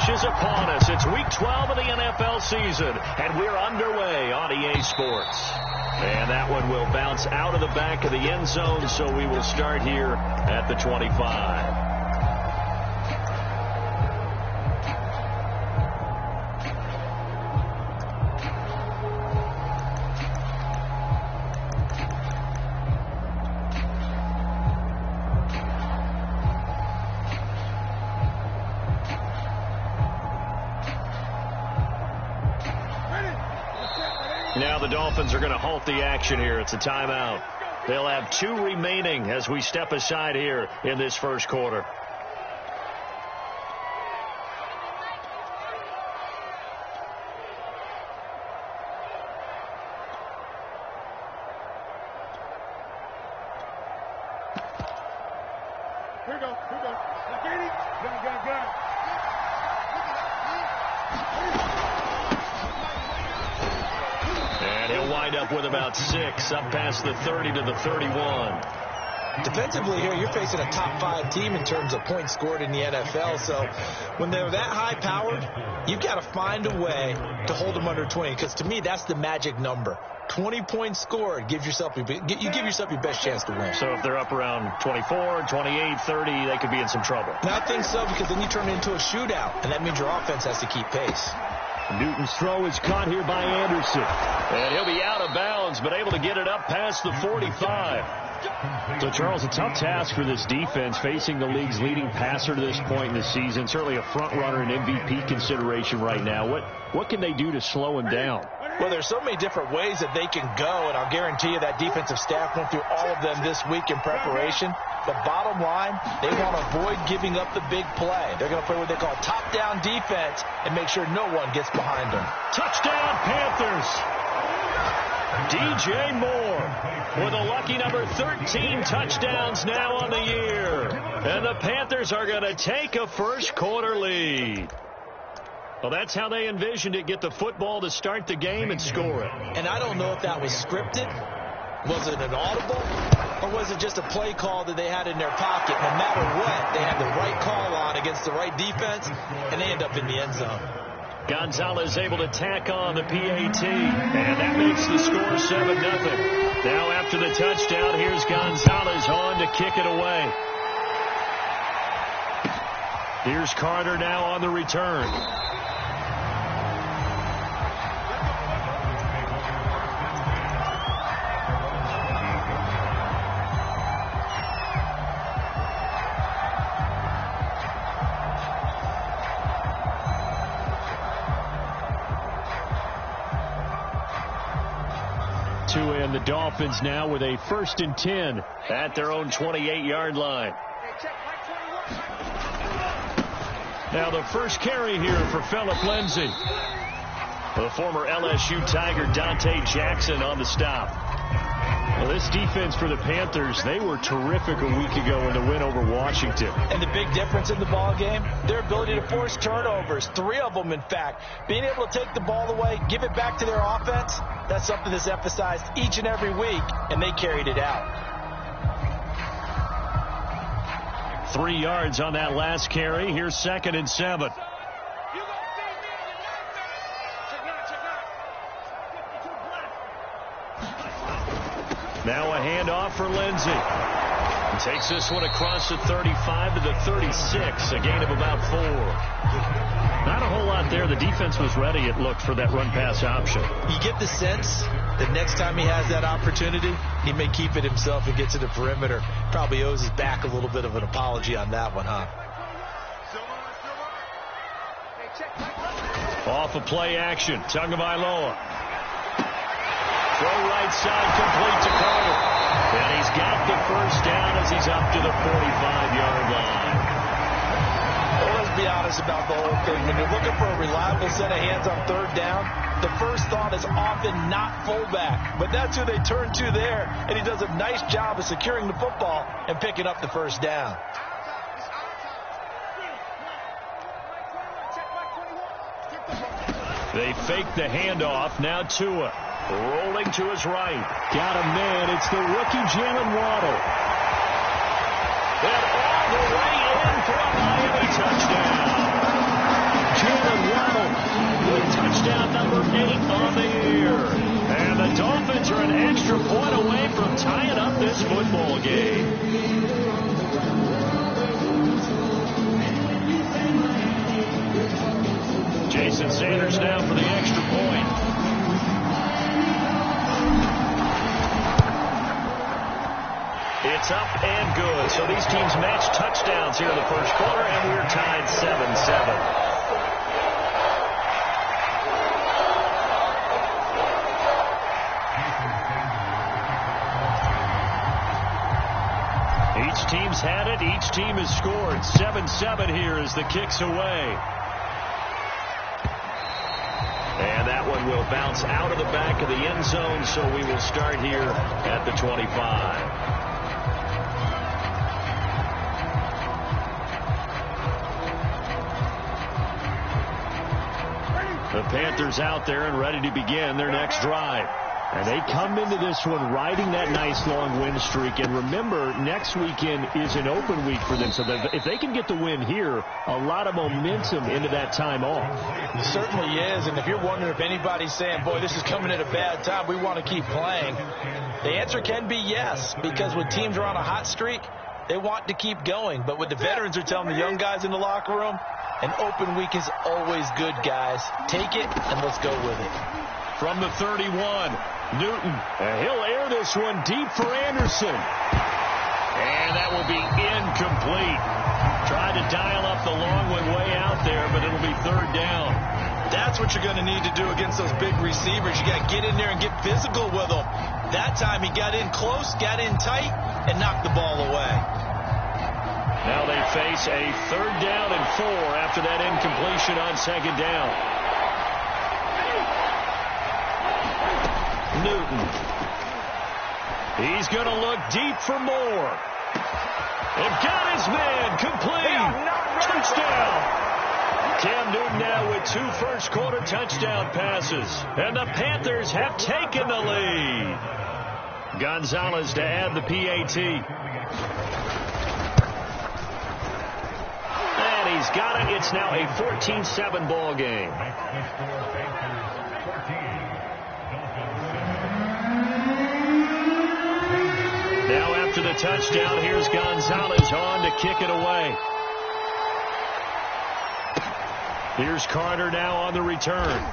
stretch is upon us. It's Week 12 of the NFL season, and we're underway on EA Sports. And that one will bounce out of the back of the end zone, so we will start here at the 25. Now the Dolphins are going to halt the action here. It's a timeout. They'll have 2 remaining as we step aside here in this first quarter. Here we go. Got. And he'll wind up with about 6, up past the 30 to the 31. Defensively here, you're facing a top 5 team in terms of points scored in the NFL. So when they're that high-powered, you've got to find a way to hold them under 20. Because to me, that's the magic number. 20 points scored gives yourself you give yourself your best chance to win. So if they're up around 24, 28, 30, they could be in some trouble. And I think so, because then you turn it into a shootout, and that means your offense has to keep pace. Newton's throw is caught here by Anderson. And he'll be out of bounds, but able to get it up past the 45. So, Charles, a tough task for this defense, facing the league's leading passer to this point in the season. Certainly a front-runner in MVP consideration right now. What can they do to slow him down? Well, there's so many different ways that they can go, and I'll guarantee you that defensive staff went through all of them this week in preparation. But bottom line, they want to avoid giving up the big play. They're going to play what they call top-down defense and make sure no one gets behind them. Touchdown, Panthers! DJ Moore with a lucky number 13 touchdowns now on the year. And the Panthers are going to take a first-quarter lead. Well, that's how they envisioned it, get the football to start the game and score it. And I don't know if that was scripted. Was it an audible? Or was it just a play call that they had in their pocket? No matter what, they had the right call on against the right defense, and they end up in the end zone. Gonzalez able to tack on the PAT, and that makes the score 7-0. Now after the touchdown, here's Gonzalez on to kick it away. Here's Carter now on the return. And the Dolphins now with a 1st and 10 at their own 28-yard line. Now the first carry here for Phillip Lindsay. The former LSU Tiger Dante Jackson on the stop. Well, this defense for the Panthers, they were terrific a week ago in the win over Washington. And the big difference in the ball game, their ability to force turnovers, 3 of them in fact. Being able to take the ball away, give it back to their offense, that's something that's emphasized each and every week, and they carried it out. 3 yards on that last carry. Here's 2nd and 7. Now a handoff for Lindsay. He takes this one across the 35 to the 36, a gain of about 4. Not a whole lot there. The defense was ready, it looked, for that run-pass option. You get the sense that next time he has that opportunity, he may keep it himself and get to the perimeter. Probably owes his back a little bit of an apology on that one, huh? Off of play action, Tagovailoa. Throw right side, complete to Carter. And he's got the first down as he's up to the 45-yard line. Well, let's be honest about the whole thing. When you're looking for a reliable set of hands on 3rd down, the first thought is often not fullback. But that's who they turn to there, and he does a nice job of securing the football and picking up the first down. They fake the handoff. Now Tua. Rolling to his right. Got a man. It's the rookie Jalen Waddle. And all the way in for a Miami touchdown. extra point away from tying up this football game. Jason Sanders now for the extra point. It's up and good. So these teams match touchdowns here in the first quarter, and we're tied 7-7. Each team's had it. Each team has scored. 7-7 here as the kick's away. And that one will bounce out of the back of the end zone, so we will start here at the 25. The Panthers out there and ready to begin their next drive. And they come into this one riding that nice long win streak. And remember, next weekend is an open week for them. So if they can get the win here, a lot of momentum into that time off. It certainly is. And if you're wondering if anybody's saying, boy, this is coming at a bad time, we want to keep playing, the answer can be yes. Because when teams are on a hot streak, they want to keep going. But what the veterans are telling the young guys in the locker room, an open week is always good, guys. Take it and let's go with it. From the 31, Newton, and he'll air this one deep for Anderson. And that will be incomplete. Tried to dial up the long one way out there, but it'll be third down. That's what you're going to need to do against those big receivers. You got to get in there and get physical with them. That time he got in close, got in tight, and knocked the ball away. Now they face a third down and 4 after that incompletion on second down. Newton. He's going to look deep for more. They've got his man. Complete. Touchdown. Cam Newton now with 2 first-quarter touchdown passes. And the Panthers have taken the lead. Gonzalez to add the PAT. And he's got it. It's now a 14-7 ball game. Now after the touchdown, here's Gonzalez on to kick it away. Here's Carter now on the return.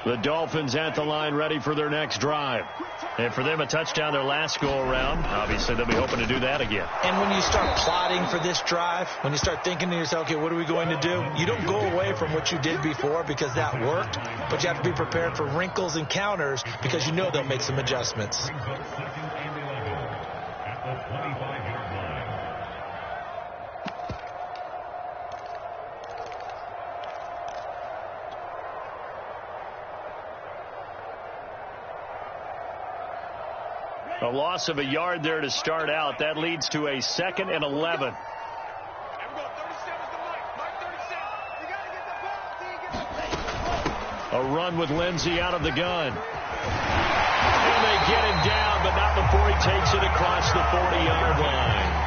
The Dolphins at the line ready for their next drive. And for them, a touchdown their last go-around. Obviously, they'll be hoping to do that again. And when you start plotting for this drive, when you start thinking to yourself, okay, what are we going to do? You don't go away from what you did before because that worked, but you have to be prepared for wrinkles and counters because you know they'll make some adjustments. A loss of a yard there to start out. That leads to a 2nd and 11. A run with Lindsey out of the gun. And they get him down, but not before he takes it across the 40-yard line.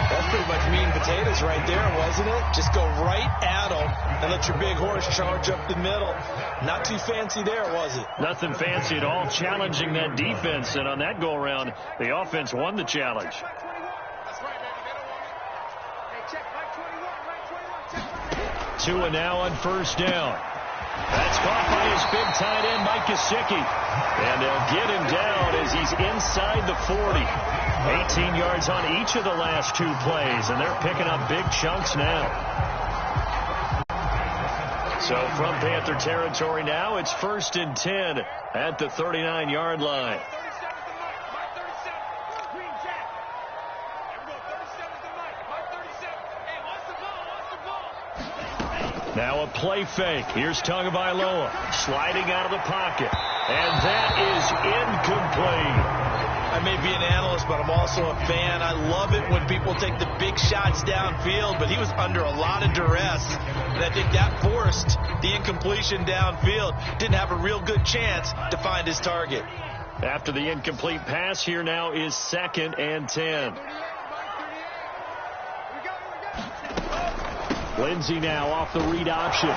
That's pretty much meat and potatoes right there, wasn't it? Just go right at them and let your big horse charge up the middle. Not too fancy there, was it? Nothing fancy at all, challenging that defense. And on that go-around, the offense won the challenge. 2 and now on first down. That's caught by his big tight end, Mike Gesicki. And they'll get him down as he's inside the 40. 18 yards on each of the last 2 plays, and they're picking up big chunks now. So from Panther territory now, it's 1st and 10 at the 39-yard line. Now a play fake. Here's Tagovailoa sliding out of the pocket. And that is incomplete. I may be an analyst, but I'm I'm also a fan. I love it when people take the big shots downfield, but he was under a lot of duress. And I think that forced the incompletion downfield. Didn't have a real good chance to find his target. After the incomplete pass, here now is 2nd and 10. Lindsey now off the read option.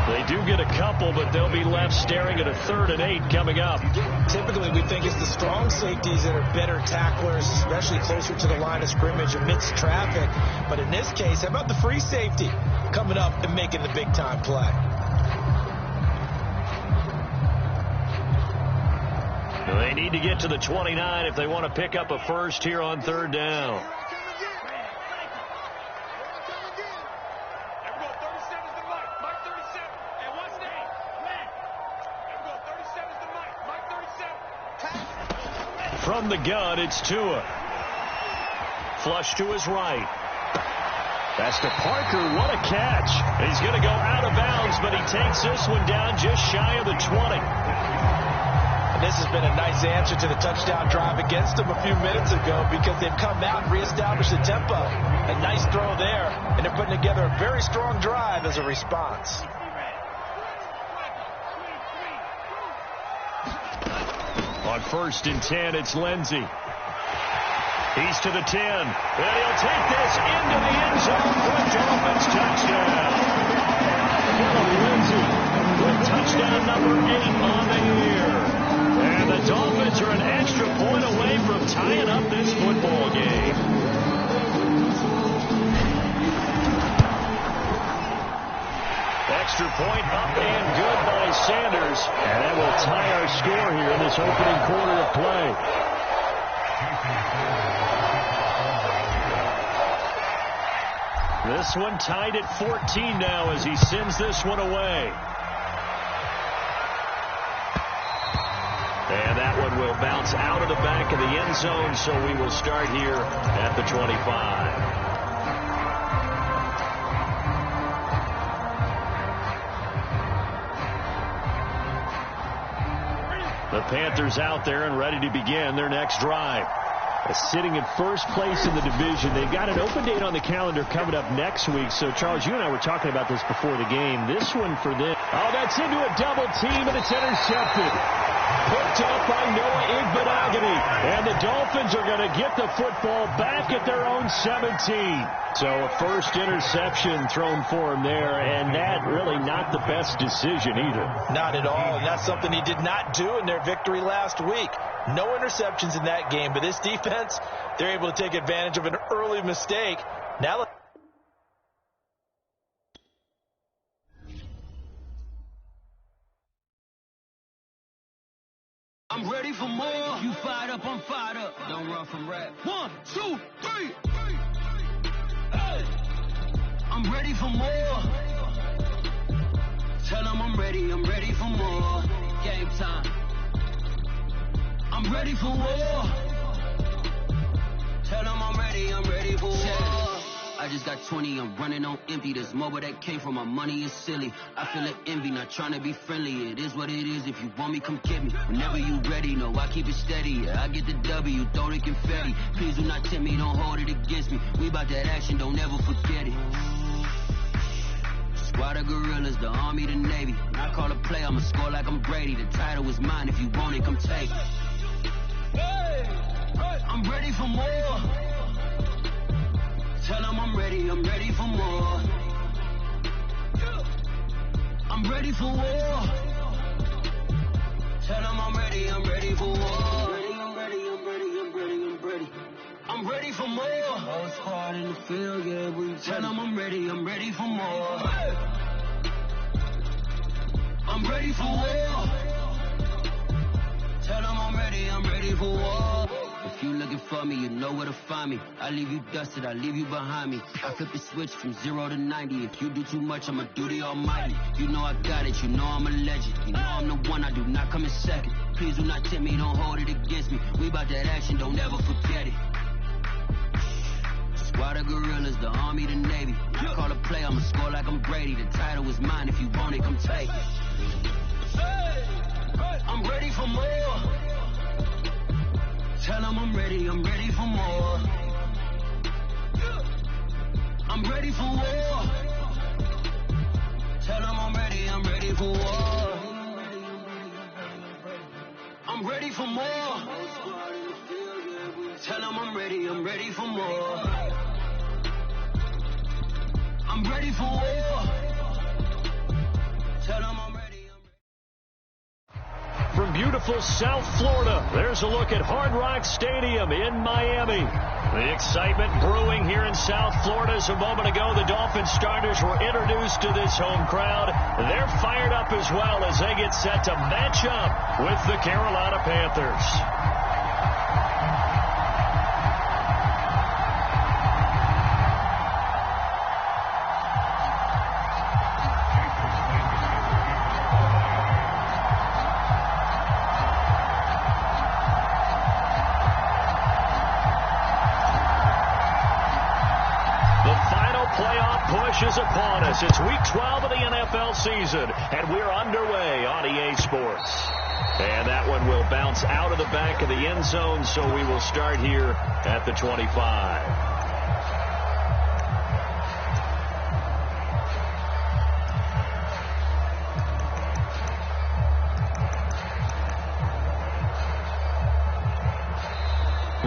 They do get a couple, but they'll be left staring at a 3rd and 8 coming up. Typically, we think it's the strong safeties that are better tacklers, especially closer to the line of scrimmage amidst traffic. But in this case, how about the free safety coming up and making the big-time play? They need to get to the 29 if they want to pick up a first here on 3rd down. From the gun, it's Tua. Flush to his right. That's to Parker. What a catch. He's going to go out of bounds, but he takes this one down just shy of the 20. And this has been a nice answer to the touchdown drive against them a few minutes ago because they've come out and reestablished the tempo. A nice throw there, and they're putting together a very strong drive as a response. On 1st and 10, it's Lindsey. He's to the 10. And he'll take this into the end zone for a Dolphins touchdown. Philip Lindsey with touchdown number 8 on the year. And the Dolphins are an extra point away from tying up this football game. Extra point up and good by Sanders. And that will tie our score here in this opening quarter of play. This one tied at 14 now as he sends this one away. And that one will bounce out of the back of the end zone, so we will start here at the 25. The Panthers out there and ready to begin their next drive. Sitting in first place in the division. They've got an open date on the calendar coming up next week. So, Charles, you and I were talking about this before the game. This one for them. Oh, that's into a double team, and it's intercepted. Picked up by Noah Igbenogany. And the Dolphins are going to get the football back at their own 17. So a first interception thrown for him there, and that really not the best decision either. Not at all, and that's something he did not do in their victory last week. No interceptions in that game, but this defense, they're able to take advantage of an early mistake. Now I'm ready for more. You fired up, I'm fired up. Don't run from rap. 1, 2, 3. Hey. I'm ready for more. Tell them I'm ready for more. Game time. I'm ready for war. Tell them I'm ready for war. I just got 20, I'm running on empty. This mobile that came from my money is silly. I feel it envy, not trying to be friendly. It is what it is, if you want me, come get me. Whenever you ready, no, I keep it steady. Yeah, I get the W, throw the confetti. Please do not tempt me, don't hold it against me. We about that action, don't ever forget it. Squad of gorillas, the Army, the Navy. When I call a play, I'ma score like I'm Brady. The title is mine, if you want it, come take it. I'm ready for more. Tell them I'm ready for more. I'm ready for war. Tell them I'm ready for war. I'm ready for more. Whole squad in the field, yeah, we tell them I'm ready for more. I'm ready for war. Tell them I'm ready for war. If you looking for me, you know where to find me. I leave you dusted, I leave you behind me. I flip the switch from 0 to 90. If you do too much, I'ma do the almighty. You know I got it, you know I'm a legend. You know I'm the one, I do not come in second. Please do not tempt me, don't hold it against me. We about that action, don't ever forget it. Squad of gorillas, the Army, the Navy. When I call a play, I'ma score like I'm Brady. The title is mine, if you want it, come take it. I'm ready for more. Tell them them I'm ready for more. I'm ready for war. Tell them I'm ready for war. I'm ready for more. Tell them I'm ready for more. I'm ready for war. Tell them I'm ready. From beautiful South Florida, there's a look at Hard Rock Stadium in Miami. The excitement brewing here in South Florida. As a moment ago, the Dolphins starters were introduced to this home crowd. They're fired up as well as they get set to match up with the Carolina Panthers. Is upon us. It's week 12 of the NFL season, and we're underway on EA Sports. And that one will bounce out of the back of the end zone, so we will start here at the 25.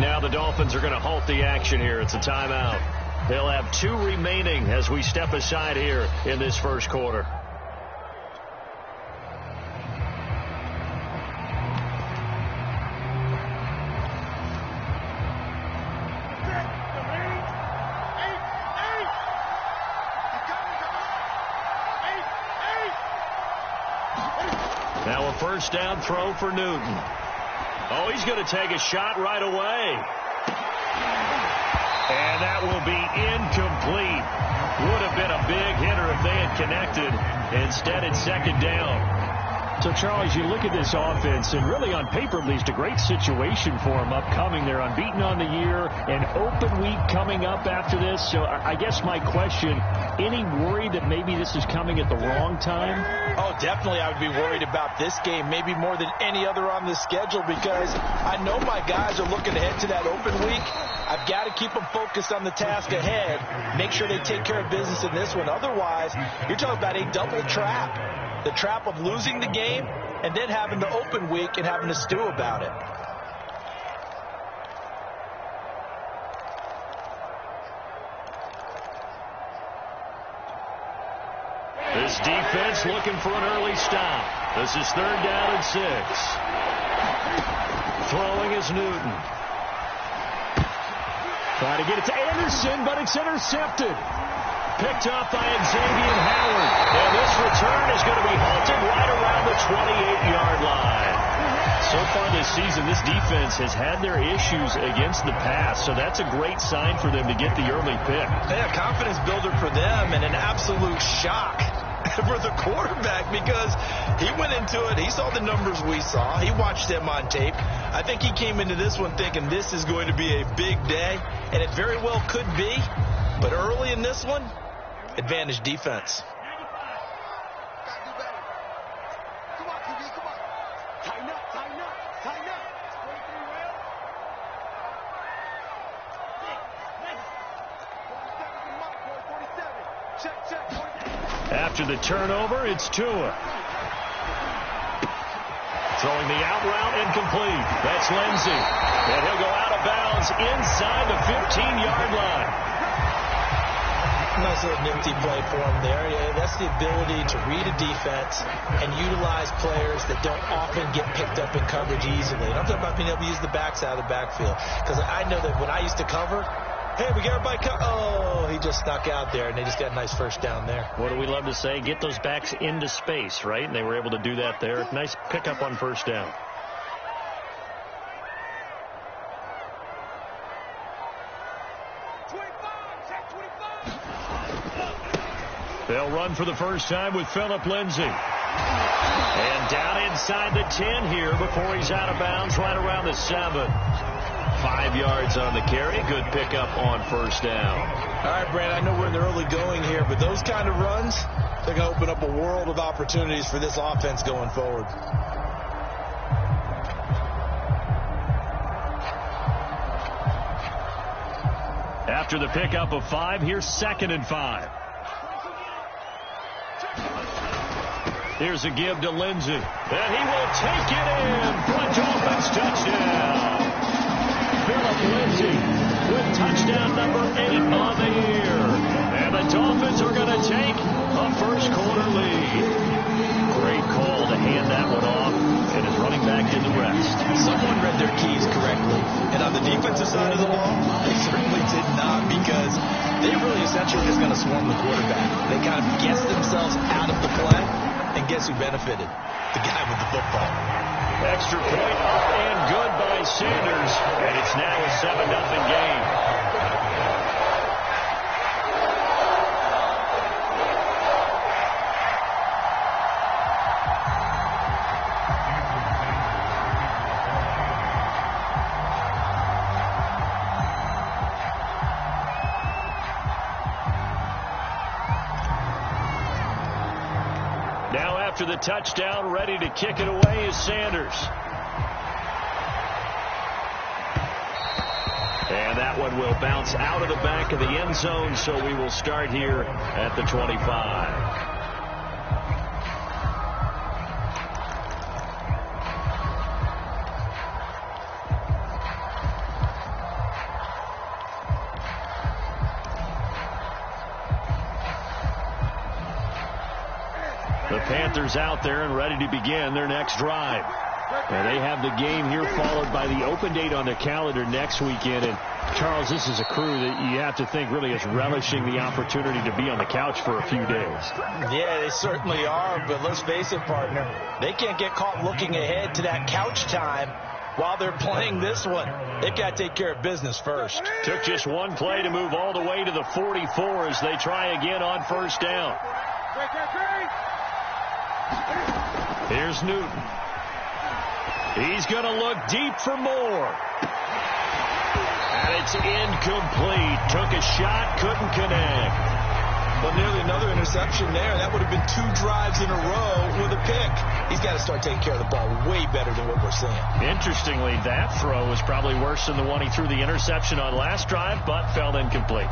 Now the Dolphins are going to halt the action here. It's a timeout. They'll have 2 remaining as we step aside here in this first quarter. Now a first down throw for Newton. Oh, he's going to take a shot right away. And that will be incomplete. Would have been a big hitter if they had connected. Instead, it's second down. So, Charles, you look at this offense, and really on paper, at least, a great situation for them upcoming. They're unbeaten on the year, an open week coming up after this. So I guess my question, any worry that maybe this is coming at the wrong time? Oh, definitely I would be worried about this game, maybe more than any other on the schedule, because I know my guys are looking ahead to that open week. I've got to keep them focused on the task ahead, make sure they take care of business in this one. Otherwise, you're talking about a double trap. The trap of losing the game and then having the open week and having to stew about it. This defense looking for an early stop. This is 3rd down and 6. Throwing is Newton. Trying to get it to Anderson, but it's intercepted. Picked up by Xavier Howard. And this return is going to be halted right around the 28-yard line. So far this season, this defense has had their issues against the pass, so that's a great sign for them to get the early pick. Yeah, confidence builder for them and an absolute shock for the quarterback because he went into it. He saw the numbers we saw. He watched them on tape. I think he came into this one thinking this is going to be a big day, and it very well could be. But early in this one, advantage defense. After the turnover, it's Tua. Throwing the out route incomplete. That's Lindsey. And he'll go out of bounds inside the 15-yard line. Nice little nifty play for him there. Yeah, that's the ability to read a defense and utilize players that don't often get picked up in coverage easily. And I'm talking about being able to use the backside of the backfield. Because I know that when I used to cover, hey, we got everybody oh, he just snuck out there, and they just got a nice first down there. What do we love to say? Get those backs into space, right? And they were able to do that there. Nice pickup on first down. They'll run for the first time with Phillip Lindsay. And down inside the 10 here before he's out of bounds right around the 7. 5 yards on the carry. Good pickup on first down. All right, Brad, I know we're in the early going here, but those kind of runs, they're going to open up a world of opportunities for this offense going forward. After the pickup of 5, here's 2nd and 5. Here's a give to Lindsey. And he will take it in for a Dolphins touchdown. Philip Lindsey with touchdown number 8 on the year. And the Dolphins are going to take a first-quarter lead. Great call to hand that one off. And his running back did the rest. Someone read their keys correctly. And on the defensive side of the ball, they certainly did not, because they really essentially just going to swarm the quarterback. They kind of guessed themselves out of the play, and guess who benefited? The guy with the football. Extra point up and good by Sanders. And it's now a 7-0 game. After the touchdown, ready to kick it away is Sanders. And that one will bounce out of the back of the end zone, so we will start here at the 25. The Panthers out there and ready to begin their next drive. And they have the game here followed by the open date on their calendar next weekend. And, Charles, this is a crew that you have to think really is relishing the opportunity to be on the couch for a few days. Yeah, they certainly are. But let's face it, partner, they can't get caught looking ahead to that couch time while they're playing this one. They've got to take care of business first. Took just one play to move all the way to the 44 as they try again on first down. Here's Newton. He's going to look deep for more. And it's incomplete. Took a shot, couldn't connect. Well, nearly another interception there. That would have been 2 drives in a row with a pick. He's got to start taking care of the ball way better than what we're seeing. Interestingly, that throw was probably worse than the one he threw the interception on last drive, but fell incomplete.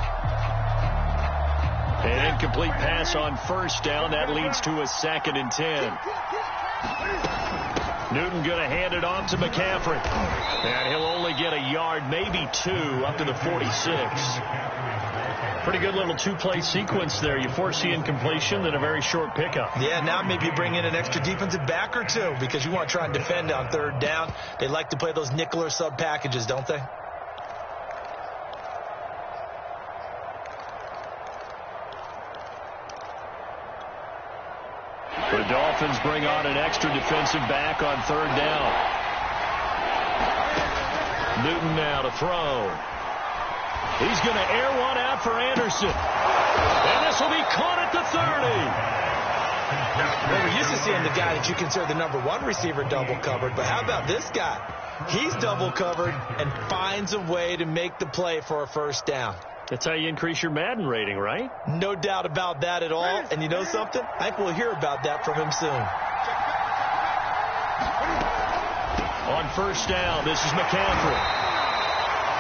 An incomplete pass on first down. That leads to a 2nd and 10. Newton going to hand it off to McCaffrey. And he'll only get a yard, maybe 2, up to the 46. Pretty good little 2-play sequence there. You force the incompletion, then a very short pickup. Yeah, now maybe bring in an extra defensive back or 2 because you want to try and defend on 3rd down. They like to play those nickel or sub packages, don't they? The Dolphins bring on an extra defensive back on 3rd down. Newton now to throw. He's going to air one out for Anderson. And this will be caught at the 30. Well, we're used to seeing the guy that you consider the number 1 receiver double covered, but how about this guy? He's double covered and finds a way to make the play for a first down. That's how you increase your Madden rating, right? No doubt about that at all. And you know something? I think we'll hear about that from him soon. On first down, this is McCaffrey.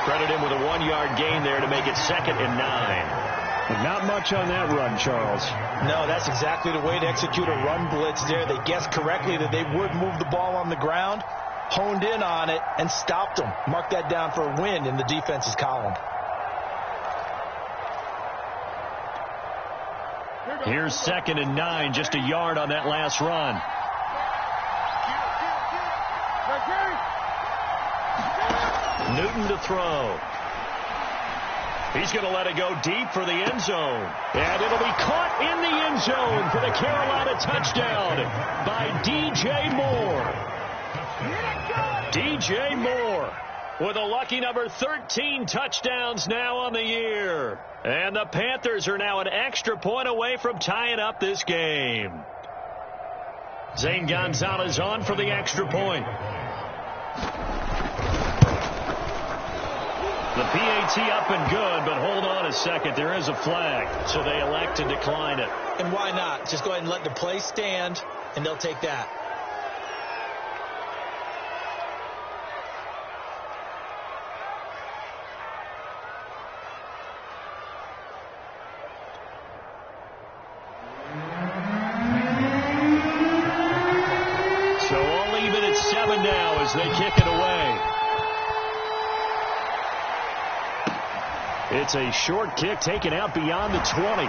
Credit him with a 1-yard gain there to make it 2nd and 9. But not much on that run, Charles. No, that's exactly the way to execute a run blitz there. They guessed correctly that they would move the ball on the ground, honed in on it, and stopped them. Mark that down for a win in the defense's column. Here's 2nd and 9, just a yard on that last run. Newton to throw. He's going to let it go deep for the end zone. And it'll be caught in the end zone for the Carolina touchdown by DJ Moore. DJ Moore with a lucky number 13 touchdowns now on the year. And the Panthers are now an extra point away from tying up this game. Zane Gonzalez on for the extra point. The PAT up and good, but hold on a second. There is a flag, so they elect to decline it. And why not? Just go ahead and let the play stand, and they'll take that. kick it away. It's a short kick taken out beyond the 20.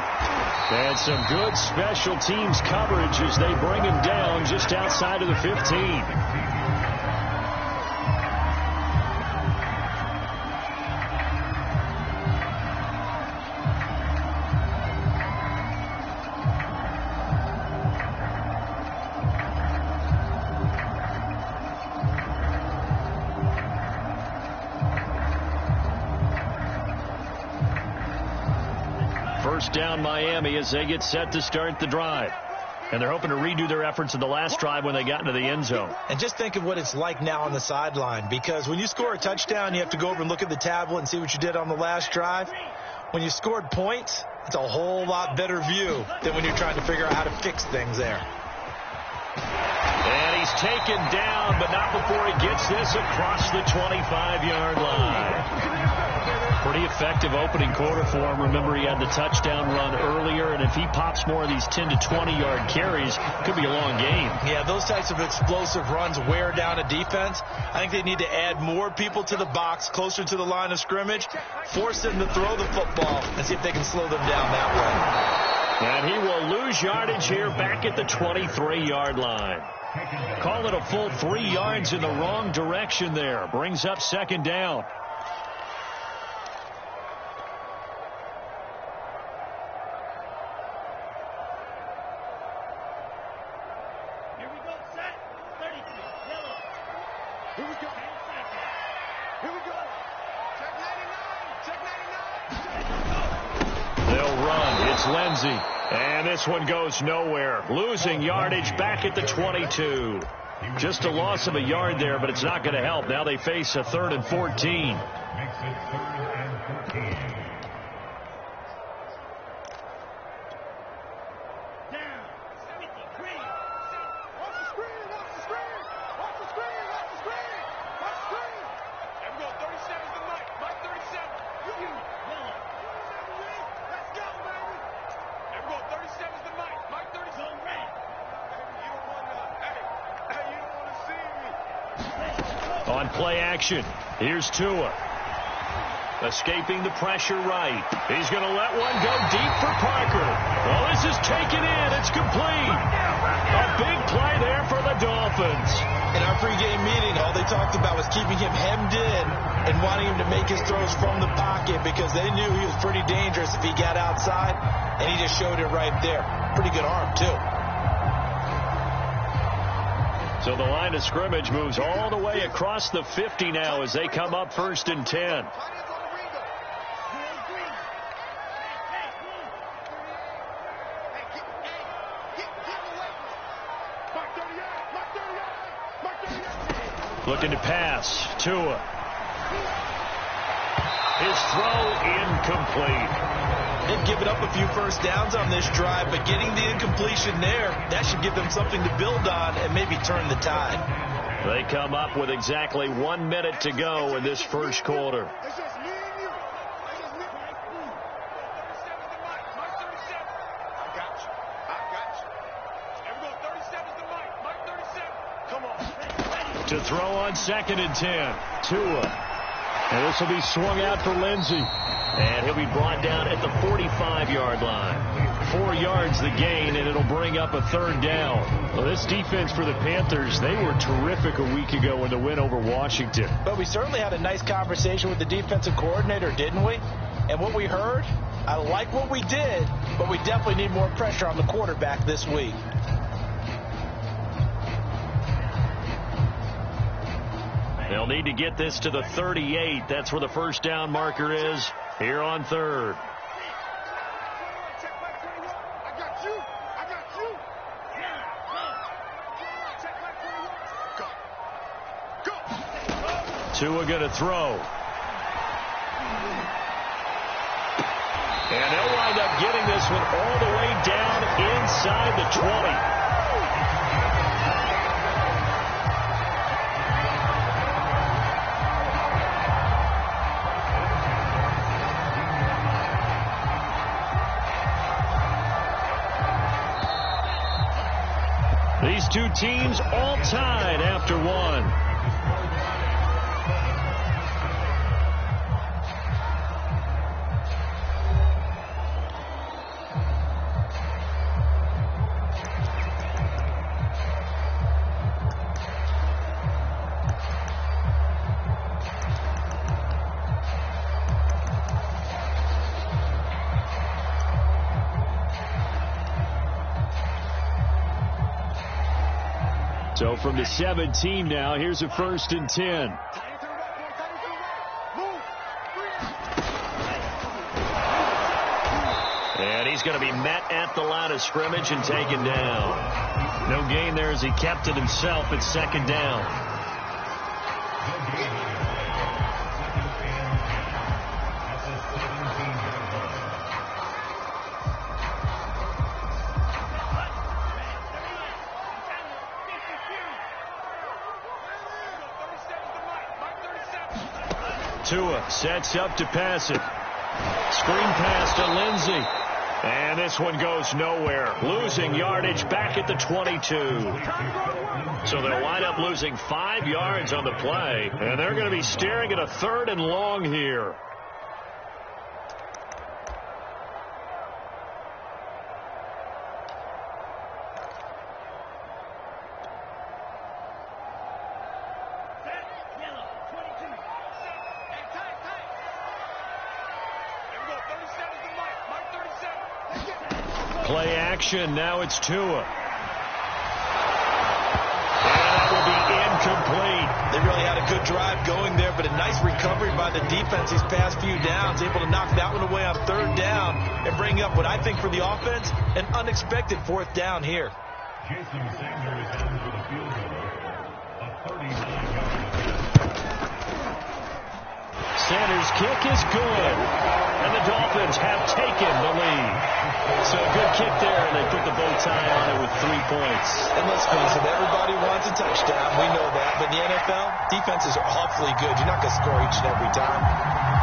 And some good special teams coverage as they bring him down just outside of the 15. First down Miami as they get set to start the drive. And they're hoping to redo their efforts in the last drive when they got into the end zone. And just think of what it's like now on the sideline, because when you score a touchdown, you have to go over and look at the tablet and see what you did on the last drive. When you scored points, it's a whole lot better view than when you're trying to figure out how to fix things there. And he's taken down, but not before he gets this across the 25-yard line. Pretty effective opening quarter for him. Remember, he had the touchdown run earlier, and if he pops more of these 10 to 20-yard carries, could be a long game. Yeah, those types of explosive runs wear down a defense. I think they need to add more people to the box, closer to the line of scrimmage, force them to throw the football, and see if they can slow them down that way. And he will lose yardage here back at the 23-yard line. Call it a full 3 yards in the wrong direction there. Brings up second down. And this one goes nowhere. Losing yardage back at the 22. Just a loss of a yard there, but it's not going to help. Now they face a 3rd and 14. Makes it 3rd and 14. On play action, here's Tua. Escaping the pressure right. He's going to let one go deep for Parker. Well, this is taken in. It's complete. A big play there for the Dolphins. In our pregame meeting, all they talked about was keeping him hemmed in and wanting him to make his throws from the pocket because they knew he was pretty dangerous if he got outside, and he just showed it right there. Pretty good arm, too. So the line of scrimmage moves all the way across the 50 now as they come up 1st and 10. Looking to pass. Tua. His throw incomplete. They've given up a few first downs on this drive, but getting the incompletion there, that should give them something to build on and maybe turn the tide. They come up with exactly 1 minute to go in this first quarter. To throw on 2nd and 10. Tua. And this will be swung out for Lindsey. And he'll be brought down at the 45-yard line. 4 yards the gain, and it'll bring up a 3rd down. Well, this defense for the Panthers, they were terrific a week ago in the win over Washington. But we certainly had a nice conversation with the defensive coordinator, didn't we? And what we heard, I like what we did, but we definitely need more pressure on the quarterback this week. They'll need to get this to the 38. That's where the first down marker is here on 3rd. Tua going to throw. And they'll wind up getting this one all the way down inside the 20. These two teams all tied after one. So from the 17 now, here's a 1st and 10. And he's going to be met at the line of scrimmage and taken down. No gain there as he kept it himself at 2nd down. Tua sets up to pass it. Screen pass to Lindsey. And this one goes nowhere. Losing yardage back at the 22. So they'll wind up losing 5 yards on the play. And they're going to be staring at a 3rd and long here. Play action. Now it's Tua. And that will be incomplete. They really had a good drive going there, but a nice recovery by the defense these past few downs, able to knock that one away on 3rd down and bring up what I think for the offense, an unexpected 4th down here. Jason Sanders down for the field goal. A 39-yard Sanders' kick is good. And the Dolphins have taken the lead. So a good kick there, and they put the bow tie on it with 3 points. And let's face it, everybody wants a touchdown. We know that. But in the NFL, defenses are awfully good. You're not going to score each and every time.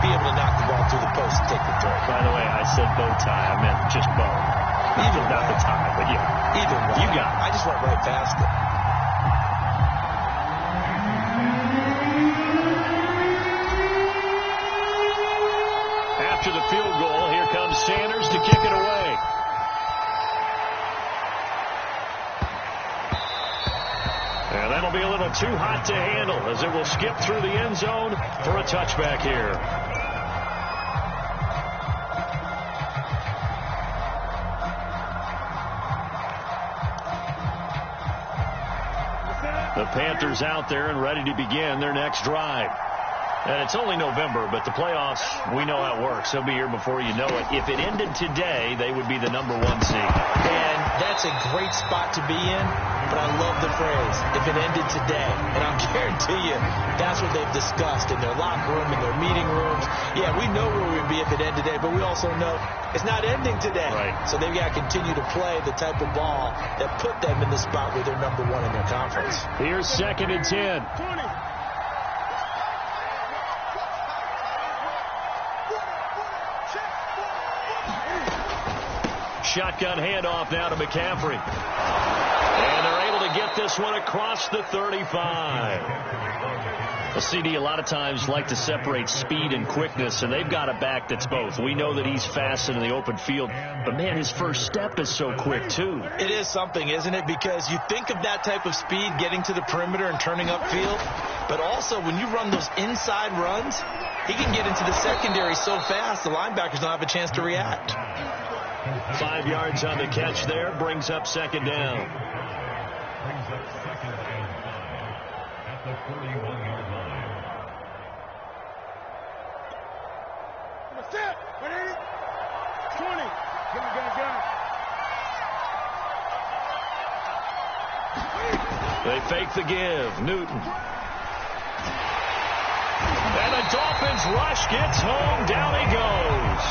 Be able to knock the ball through the post and take the throw. By the way, I said bow tie. I meant just bow. Either not the tie, but yeah. Either way. You got it. I just went right past it. After the field goal, here comes Sanders to kick it away. And that'll be a little too hot to handle as it will skip through the end zone for a touchback here. The Panthers out there and ready to begin their next drive. And it's only November, but the playoffs, we know how it works. They'll be here before you know it. If it ended today, they would be the #1 seed. And that's a great spot to be in, but I love the phrase, if it ended today. And I'll guarantee you, that's what they've discussed in their locker room, in their meeting rooms. Yeah, we know where we'd be if it ended today, but we also know it's not ending today. Right. So they've got to continue to play the type of ball that put them in the spot where they're #1 in their conference. Here's 2nd and 10. Shotgun handoff now to McCaffrey. And they're able to get this one across the 35. The CD a lot of times like to separate speed and quickness, and they've got a back that's both. We know that he's fast in the open field, but, man, his first step is so quick, too. It is something, isn't it? Because you think of that type of speed getting to the perimeter and turning upfield, but also when you run those inside runs, he can get into the secondary so fast the linebackers don't have a chance to react. 5 yards on the catch there, brings up 2nd down. Brings up 2nd and 5 at the 41-yard line. That's it. 20. They fake the give. Newton. And the Dolphins rush gets home. Down he goes.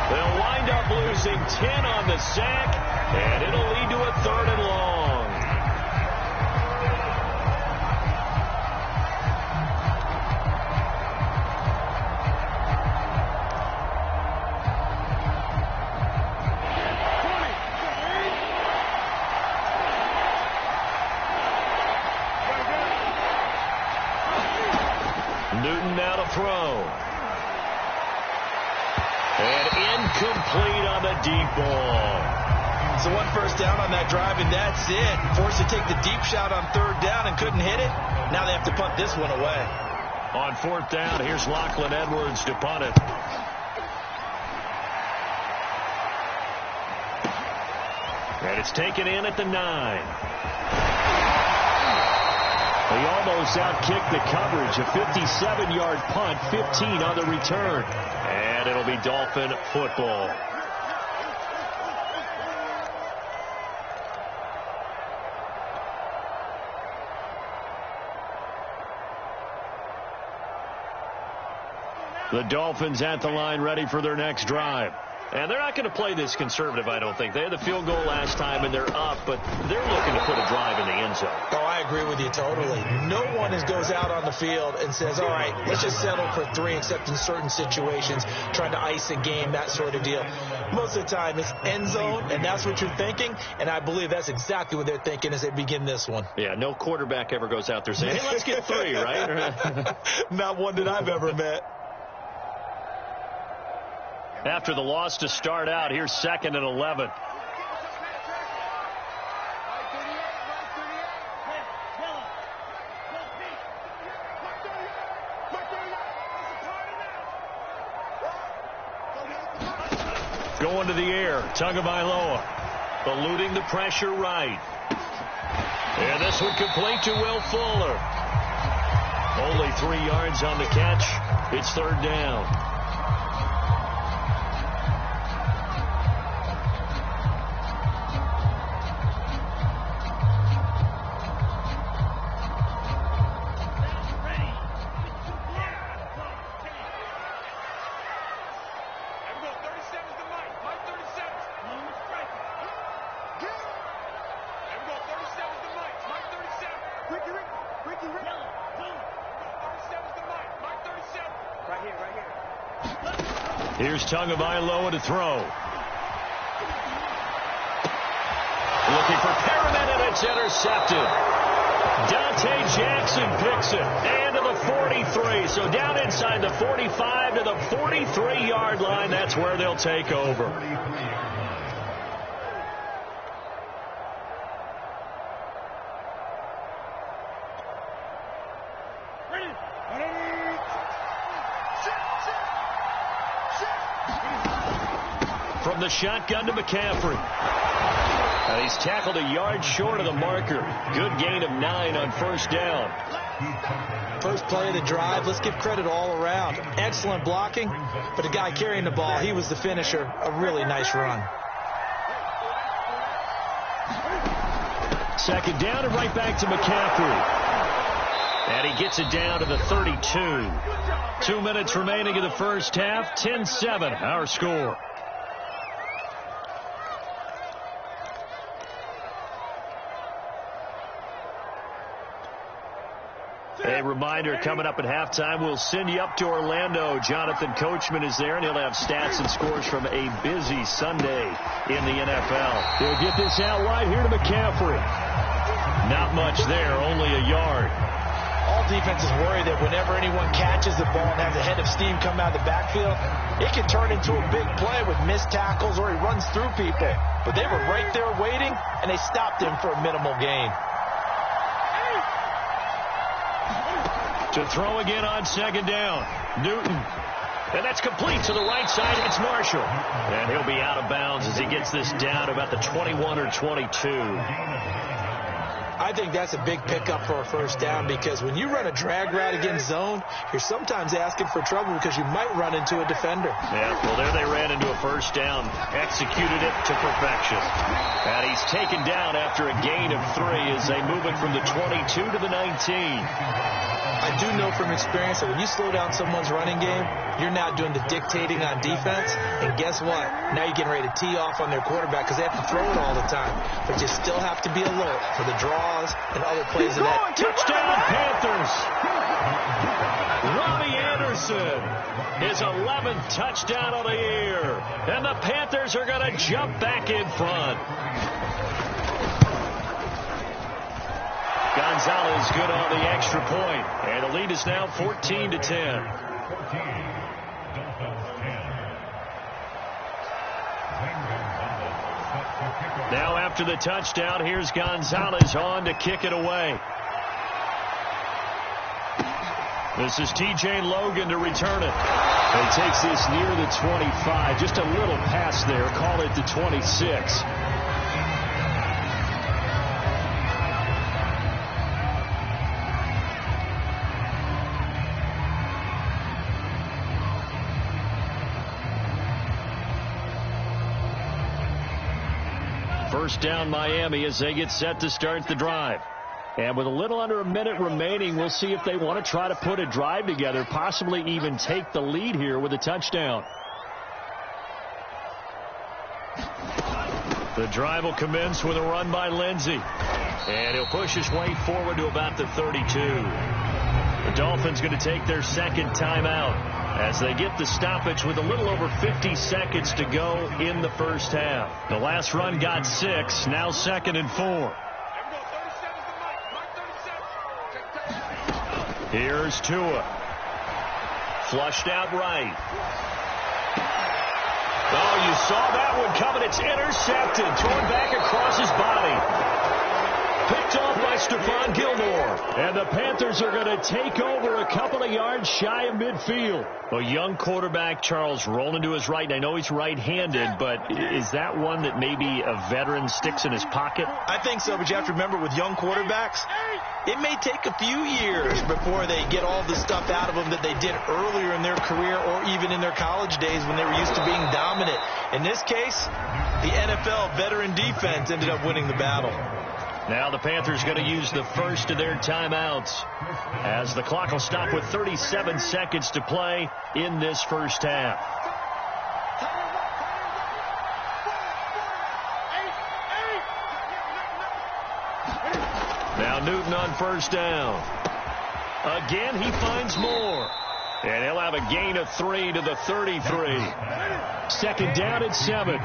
They'll wind up losing 10 on the sack, and it'll lead to a 3rd and long. Newton now to throw. And incomplete on the deep ball. So 1 first down on that drive, and that's it. Forced to take the deep shot on 3rd down and couldn't hit it. Now they have to punt this one away. On 4th down, here's Lachlan Edwards to punt it. And it's taken in at the 9. He almost outkicked the coverage. A 57-yard punt, 15 on the return. And it'll be Dolphin football. The Dolphins at the line, ready for their next drive. And they're not going to play this conservative, I don't think. They had the field goal last time, and they're up, but they're looking to put a drive in the end zone. Oh, I agree with you totally. No one goes out on the field and says, all right, let's just settle for 3, except in certain situations, trying to ice a game, that sort of deal. Most of the time, it's end zone, and that's what you're thinking, and I believe that's exactly what they're thinking as they begin this one. Yeah, no quarterback ever goes out there saying, hey, let's get 3, right? Not one that I've ever met. After the loss to start out, here's 2nd and 11. Going to the air, Tagovailoa, eluding the pressure right. And this one complete to Will Fuller. Only 3 yards on the catch. It's 3rd down. Here's Tagovailoa to throw. Looking for Perriman, and it's intercepted. Dante Jackson picks it. And to the 43. So down inside the 45 to the 43-yard line. That's where they'll take over. From the shotgun to McCaffrey. And he's tackled a yard short of the marker. Good gain of 9 on 1st down. First play of the drive. Let's give credit all around. Excellent blocking, but the guy carrying the ball, he was the finisher. A really nice run. 2nd down and right back to McCaffrey. And he gets it down to the 32. 2 minutes remaining in the first half. 10-7, our score. A reminder, coming up at halftime, we'll send you up to Orlando. Jonathan Coachman is there, and he'll have stats and scores from a busy Sunday in the NFL. He'll get this out wide here to McCaffrey. Not much there, only a yard. All defenses worry that whenever anyone catches the ball and has a head of steam come out of the backfield, it can turn into a big play with missed tackles or he runs through people. But they were right there waiting, and they stopped him for a minimal gain. To throw again on 2nd down. Newton. And that's complete to the right side. It's Marshall. And he'll be out of bounds as he gets this down about the 21 or 22. I think that's a big pickup for a 1st down because when you run a drag route against zone, you're sometimes asking for trouble because you might run into a defender. Yeah, well, there they ran into a 1st down. Executed it to perfection. And he's taken down after a gain of 3 as they move it from the 22 to the 19. I do know from experience that when you slow down someone's running game, you're now doing the dictating on defense. And guess what? Now you're getting ready to tee off on their quarterback because they have to throw it all the time. But you still have to be alert for the draws and other plays of that. Touchdown, Panthers! Robbie Anderson, his 11th touchdown of the year. And the Panthers are going to jump back in front. Gonzalez good on the extra point. And the lead is now 14-10. Now after the touchdown, here's Gonzalez on to kick it away. This is T.J. Logan to return it. He takes this near the 25. Just a little pass there. Call it the 26. First down Miami as they get set to start the drive. And with a little under a minute remaining, we'll see if they want to try to put a drive together, possibly even take the lead here with a touchdown. The drive will commence with a run by Lindsey. And he'll push his way forward to about the 32. The Dolphins going to take their second timeout as they get the stoppage with a little over 50 seconds to go in the first half. The last run got 6, now 2nd and 4. Here's Tua. Flushed out right. Oh, you saw that one coming. It's intercepted. Thrown back across his body. Picked off by Stephon Gilmore. And the Panthers are going to take over a couple of yards shy of midfield. A young quarterback, Charles, rolling to his right. And I know he's right-handed, but is that one that maybe a veteran sticks in his pocket? I think so, but you have to remember with young quarterbacks, it may take a few years before they get all the stuff out of them that they did earlier in their career or even in their college days when they were used to being dominant. In this case, the NFL veteran defense ended up winning the battle. Now the Panthers going to use the first of their timeouts as the clock will stop with 37 seconds to play in this first half. Now Newton on first down. Again, he finds more. And he'll have a gain of 3 to the 33. Second down at 7.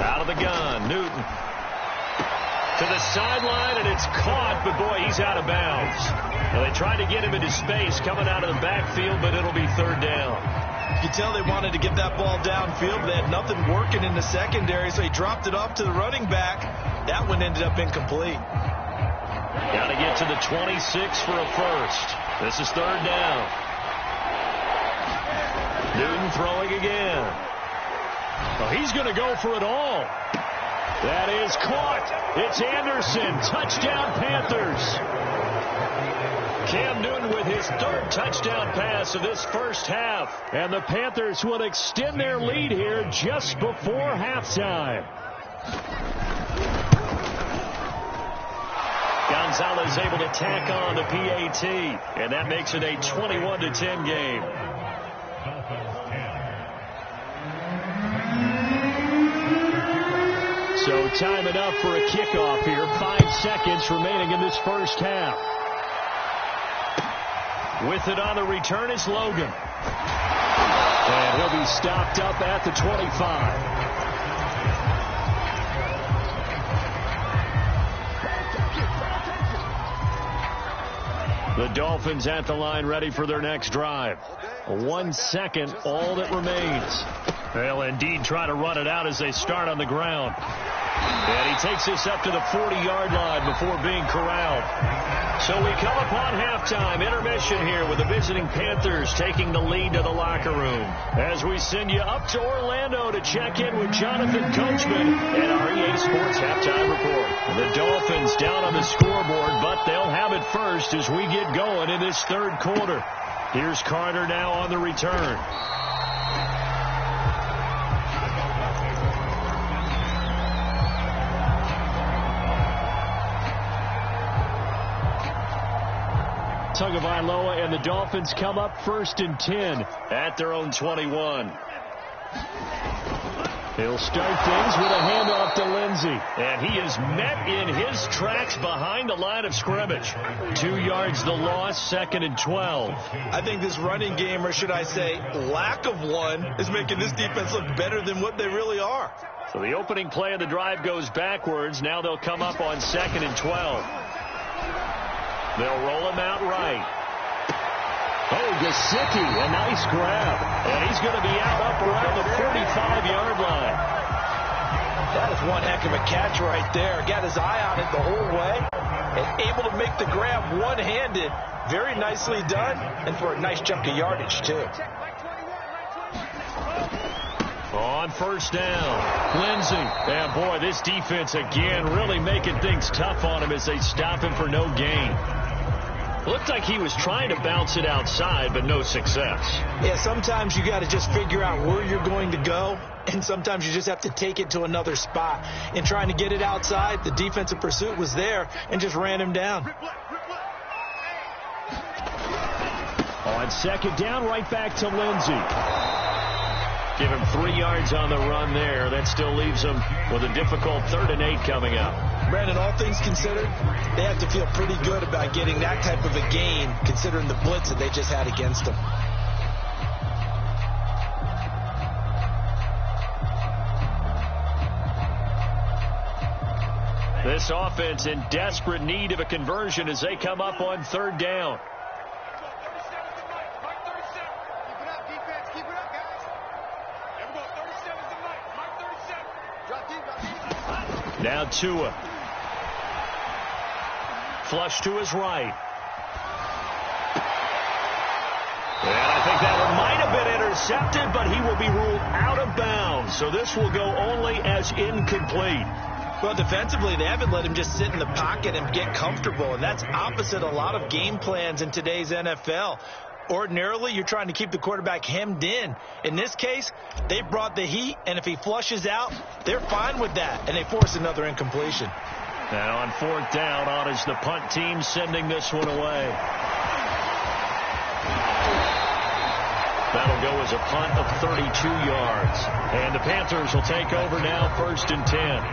Out of the gun, Newton. To the sideline, and it's caught, but boy, he's out of bounds. Well, they tried to get him into space coming out of the backfield, but it'll be third down. You can tell they wanted to get that ball downfield. They had nothing working in the secondary, so he dropped it off to the running back. That one ended up incomplete. Got to get to the 26 for a first. This is third down. Newton throwing again. Well, he's going to go for it all. That is caught. It's Anderson. Touchdown, Panthers. Cam Newton with his third touchdown pass of this first half. And the Panthers will extend their lead here just before halftime. Gonzalez able to tack on the PAT. And that makes it a 21-10 game. So time enough for a kickoff here. 5 seconds remaining in this first half. With it on the return is Logan. And he'll be stopped up at the 25. The Dolphins at the line ready for their next drive. 1 second, all that remains. They'll indeed try to run it out as they start on the ground. And he takes this up to the 40-yard line before being corralled. So we come upon halftime. Intermission here with the visiting Panthers taking the lead to the locker room. As we send you up to Orlando to check in with Jonathan Coachman and our EA Sports Halftime Report. The Dolphins down on the scoreboard, but they'll have it first as we get going in this third quarter. Here's Carter now on the return. Tagovailoa and the Dolphins come up 1st and 10 at their own 21. He'll start things with a handoff to Lindsey. And he is met in his tracks behind the line of scrimmage. 2 yards the loss, 2nd and 12. I think this running game, or should I say lack of one, is making this defense look better than what they really are. So the opening play of the drive goes backwards. Now they'll come up on 2nd and 12. They'll roll him out right. Oh, Gesicki, a nice grab. And he's going to be out up around the 45-yard line. That is one heck of a catch right there. Got his eye on it the whole way. And able to make the grab one-handed. Very nicely done. And for a nice chunk of yardage, too. On first down, Lindsey. And boy, this defense again really making things tough on him as they stop him for no gain. Looked like he was trying to bounce it outside, but no success. Yeah, sometimes you got to just figure out where you're going to go, and sometimes you just have to take it to another spot. In trying to get it outside, the defensive pursuit was there and just ran him down. On second down, right back to Lindsey. Give him 3 yards on the run there. That still leaves him with a difficult 3rd and 8 coming up. Brandon, all things considered, they have to feel pretty good about getting that type of a gain, considering the blitz that they just had against them. This offense in desperate need of a conversion as they come up on 3rd down. Now Tua. Flush to his right. And I think that one might have been intercepted, but he will be ruled out of bounds. So this will go only as incomplete. Well, defensively, they haven't let him just sit in the pocket and get comfortable, and that's opposite a lot of game plans in today's NFL. Ordinarily, you're trying to keep the quarterback hemmed in. In this case, they brought the heat, and if he flushes out, they're fine with that, and they force another incompletion. Now on 4th down, on is the punt team sending this one away. That'll go as a punt of 32 yards. And the Panthers will take over now, 1st and 10.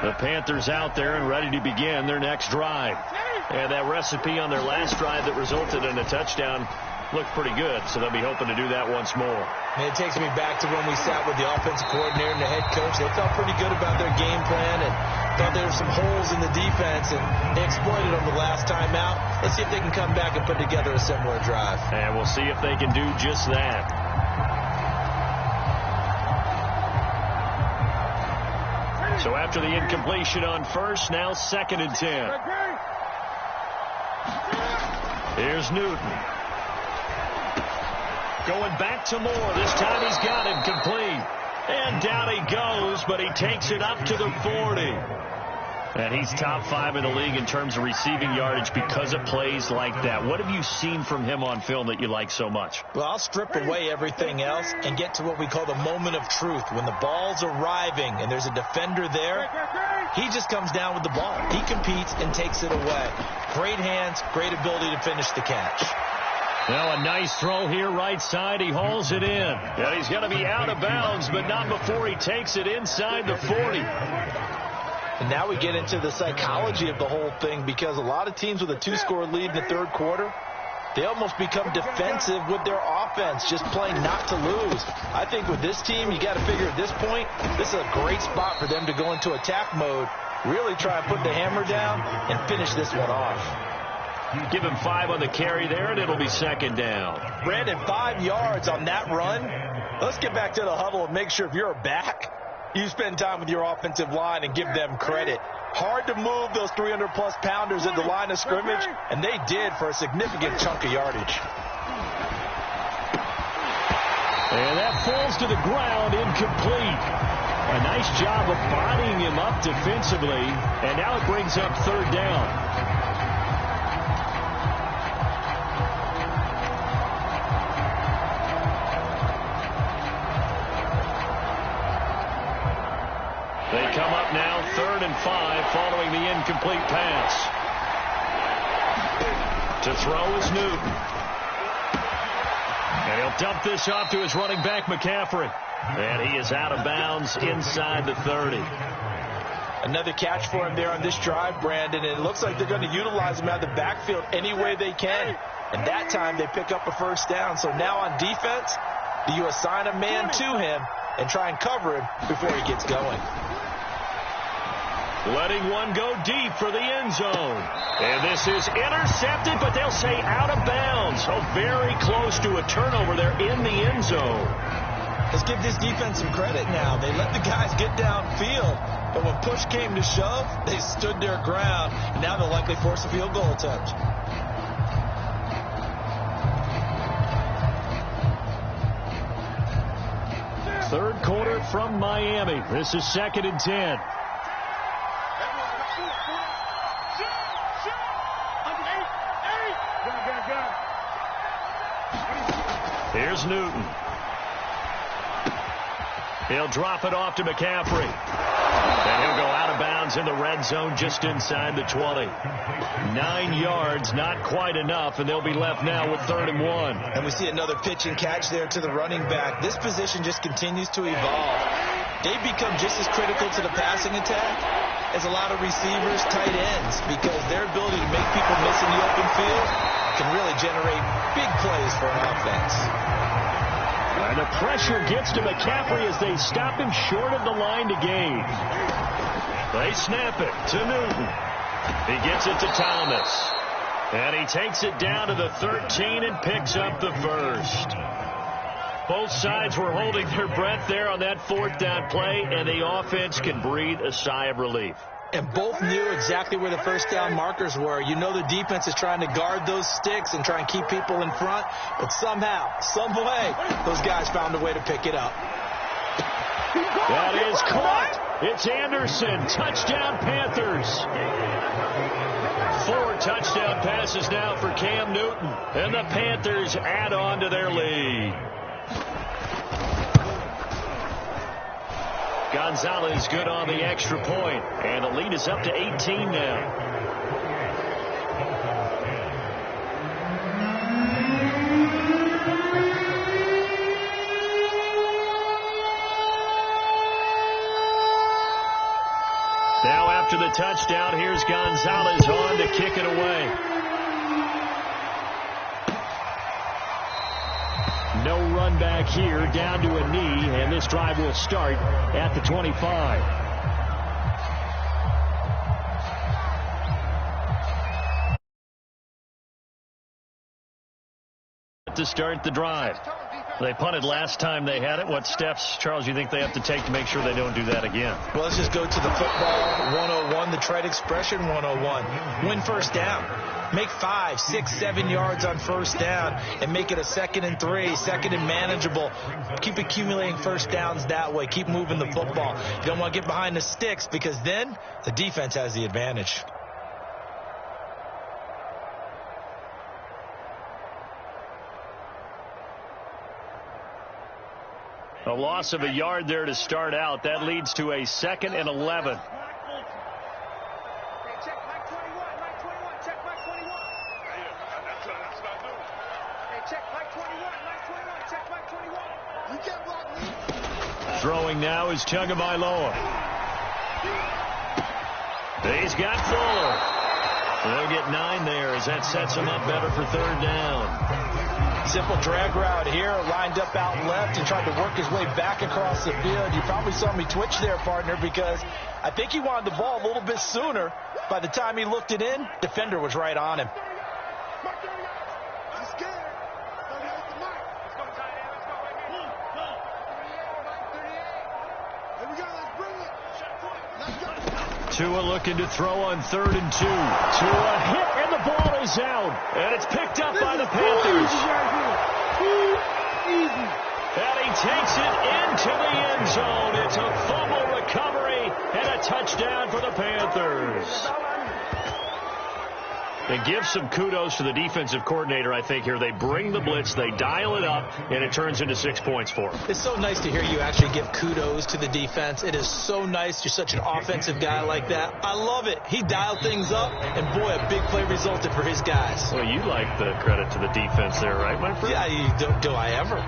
The Panthers out there and ready to begin their next drive. And that recipe on their last drive that resulted in a touchdown looked pretty good, so they'll be hoping to do that once more. And it takes me back to when we sat with the offensive coordinator and the head coach. They felt pretty good about their game plan and thought there were some holes in the defense, and they exploited them the last time out. Let's see if they can come back and put together a similar drive. And we'll see if they can do just that. So after the incompletion on 1st, now 2nd and 10. Here's Newton. Going back to Moore. This time he's got him complete. And down he goes, but he takes it up to the 40. And he's top 5 in the league in terms of receiving yardage because of plays like that. What have you seen from him on film that you like so much? Well, I'll strip away everything else and get to what we call the moment of truth. When the ball's arriving and there's a defender there, he just comes down with the ball. He competes and takes it away. Great hands, great ability to finish the catch. Now a nice throw here right side. He hauls it in. And he's going to be out of bounds, but not before he takes it inside the 40. And now we get into the psychology of the whole thing, because a lot of teams with a 2-score lead in the 3rd quarter, they almost become defensive with their offense, just playing not to lose. I think with this team, you got to figure at this point, this is a great spot for them to go into attack mode, really try and put the hammer down and finish this one off. Give him 5 on the carry there, and it'll be 2nd down. Brandon, 5 yards on that run. Let's get back to the huddle and make sure if you're a back, you spend time with your offensive line and give them credit. Hard to move those 300-plus pounders at the line of scrimmage, and they did for a significant chunk of yardage. And that falls to the ground, incomplete. A nice job of bodying him up defensively, and now it brings up 3rd down. They come up now 3rd and 5 following the incomplete pass. To throw is Newton. And he'll dump this off to his running back, McCaffrey. And he is out of bounds inside the 30. Another catch for him there on this drive, Brandon. And it looks like they're going to utilize him out of the backfield any way they can. And that time they pick up a 1st down. So now on defense, do you assign a man to him and try and cover him before he gets going? Letting one go deep for the end zone. And this is intercepted, but they'll say out of bounds. So very close to a turnover there in the end zone. Let's give this defense some credit now. They let the guys get downfield, but when push came to shove, they stood their ground, and now they'll likely force a field goal attempt. Third quarter from Miami. This is 2nd and 10. Here's Newton. He'll drop it off to McCaffrey. And he'll go out of bounds in the red zone just inside the 20. 9 yards, not quite enough, and they'll be left now with 3rd and 1. And we see another pitch and catch there to the running back. This position just continues to evolve. They've become just as critical to the passing attack as a lot of receivers, tight ends, because their ability to make people miss in the open field can really generate big plays for an offense. And the pressure gets to McCaffrey as they stop him short of the line to gain. They snap it to Newton. He gets it to Thomas. And he takes it down to the 13 and picks up the first. Both sides were holding their breath there on that 4th down play, and the offense can breathe a sigh of relief. And both knew exactly where the first down markers were. You know the defense is trying to guard those sticks and try and keep people in front, but somehow, some way, those guys found a way to pick it up. That is caught. It's Anderson. Touchdown, Panthers. 4 touchdown passes now for Cam Newton, and the Panthers add on to their lead. Gonzalez good on the extra point, and the lead is up to 18 now. Now after the touchdown, here's Gonzalez on to kick it away. No run back here, down to a knee, and this drive will start at the 25. To start the drive. They punted last time they had it. What steps, Charles, you think they have to take to make sure they don't do that again? Well, let's just go to the football 101, the trade expression 101. Win first down. Make 5, 6, 7 yards on first down and make it a 2nd and 3, 2nd and manageable. Keep accumulating first downs that way. Keep moving the football. You don't want to get behind the sticks because then the defense has the advantage. A loss of a yard there to start out. That leads to a 2nd and 11. Throwing now is Tagovailoa. He's got Fuller. They'll get 9 there as that sets him up better for 3rd down. Simple drag route here, lined up out left and tried to work his way back across the field. You probably saw me twitch there, partner, because I think he wanted the ball a little bit sooner. By the time he looked it in, defender was right on him. Tua looking to throw on 3rd and 2. Tua hit, and the ball is out. And it's picked up by the Panthers. And he takes it into the end zone. It's a fumble recovery and a touchdown for the Panthers. And give some kudos to the defensive coordinator, I think, here. They bring the blitz, they dial it up, and it turns into 6 points for them. It's so nice to hear you actually give kudos to the defense. It is so nice. You're such an offensive guy like that. I love it. He dialed things up, and boy, a big play resulted for his guys. Well, you like the credit to the defense there, right, my friend? Yeah, do I ever?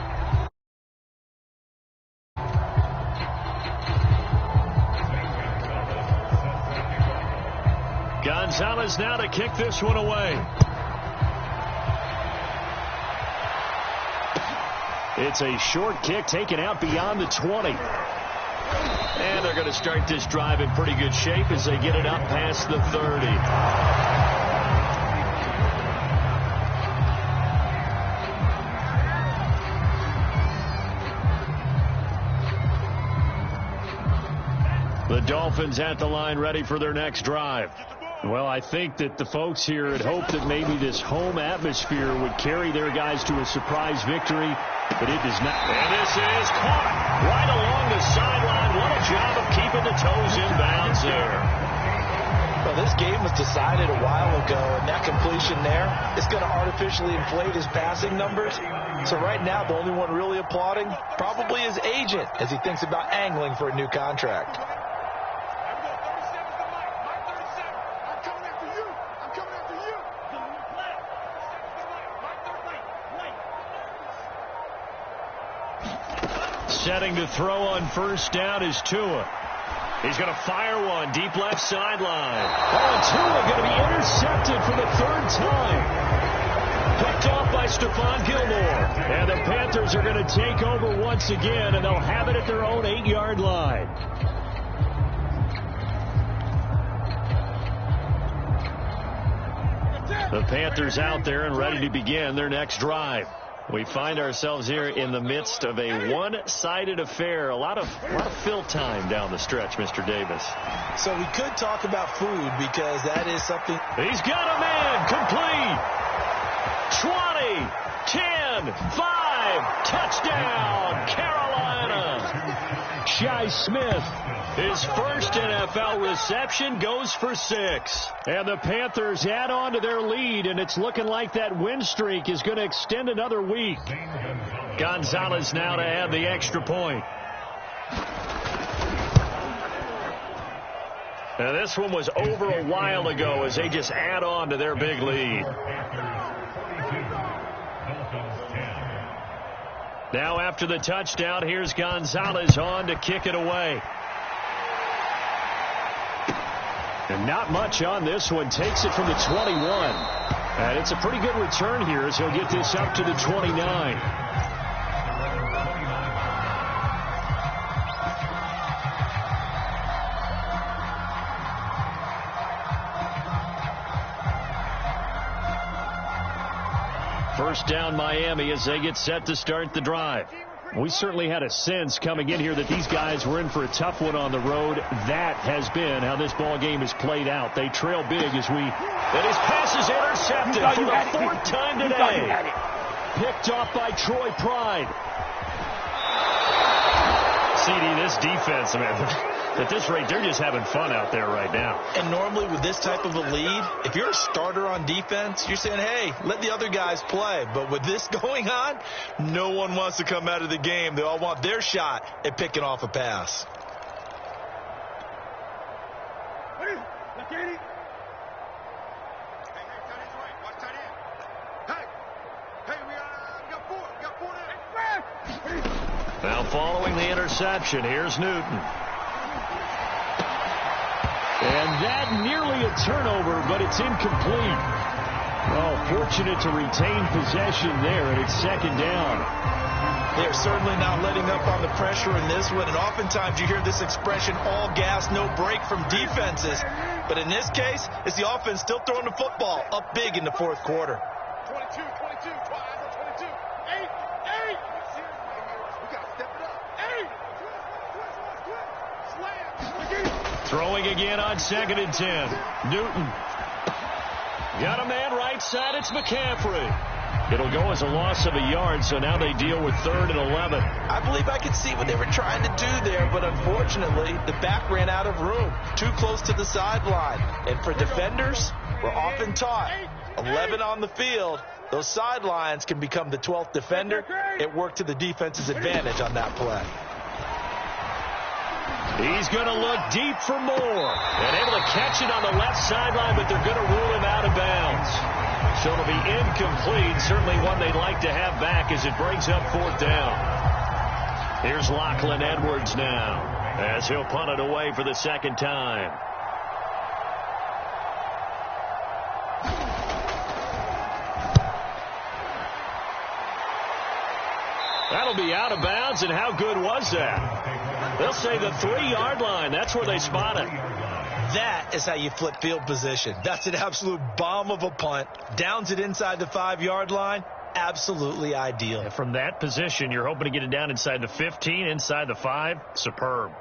Gonzalez now to kick this one away. It's a short kick taken out beyond the 20. And they're going to start this drive in pretty good shape as they get it up past the 30. Dolphins at the line, ready for their next drive. Well, I think that the folks here had hoped that maybe this home atmosphere would carry their guys to a surprise victory, but it does not. And this is caught right along the sideline. What a job of keeping the toes in bounds there. Well, this game was decided a while ago, and that completion there is going to artificially inflate his passing numbers. So right now, the only one really applauding probably his agent as he thinks about angling for a new contract. Setting to throw on first down is Tua. He's going to fire one deep left sideline. Oh, and Tua going to be intercepted for the third time. Picked off by Stephon Gilmore. And the Panthers are going to take over once again, and they'll have it at their own 8-yard line. The Panthers out there and ready to begin their next drive. We find ourselves here in the midst of a one-sided affair. A lot of fill time down the stretch, Mr. Davis. So we could talk about food because that is something. He's got a man complete. 20, 10, 5, touchdown, Carolina. Shi Smith, his first NFL reception, goes for 6. And the Panthers add on to their lead, and it's looking like that win streak is going to extend another week. Gonzalez now to add the extra point. Now this one was over a while ago as they just add on to their big lead. Now after the touchdown, here's Gonzalez on to kick it away. And not much on this one. Takes it from the 21. And it's a pretty good return here as he'll get this up to the 29. First down Miami as they get set to start the drive. We certainly had a sense coming in here that these guys were in for a tough one on the road. That has been how this ball game has played out. They trail big and his pass is intercepted for the 4th time today. Picked off by Troy Pride. CD, this defense, man, at this rate, they're just having fun out there right now. And normally with this type of a lead, if you're a starter on defense, you're saying, hey, let the other guys play. But with this going on, no one wants to come out of the game. They all want their shot at picking off a pass. Now following the interception, here's Newton. And that nearly a turnover, but it's incomplete. Oh, fortunate to retain possession there, and it's 2nd down. They're certainly not letting up on the pressure in this one, and oftentimes you hear this expression, all gas, no break from defenses. But in this case, it's the offense still throwing the football up big in the 4th quarter. 22, 22, 22, 8, 8. We got to step it up. 8. Slam. Throwing again on 2nd and 10. Newton. Got a man right side. It's McCaffrey. It'll go as a loss of a yard, so now they deal with 3rd and 11. I believe I could see what they were trying to do there, but unfortunately, the back ran out of room. Too close to the sideline. And for defenders, we're often taught, 11 on the field, those sidelines can become the 12th defender. It worked to the defense's advantage on that play. He's going to look deep for more. And able to catch it on the left sideline, but they're going to rule him out of bounds. So it'll be incomplete. Certainly one they'd like to have back as it brings up 4th down. Here's Lachlan Edwards now as he'll punt it away for the 2nd time. That'll be out of bounds, and how good was that? They'll say the 3-yard line. That's where they spot it. That is how you flip field position. That's an absolute bomb of a punt. Downs it inside the 5-yard line. Absolutely ideal. And from that position, you're hoping to get it down inside the 15, inside the 5. Superb.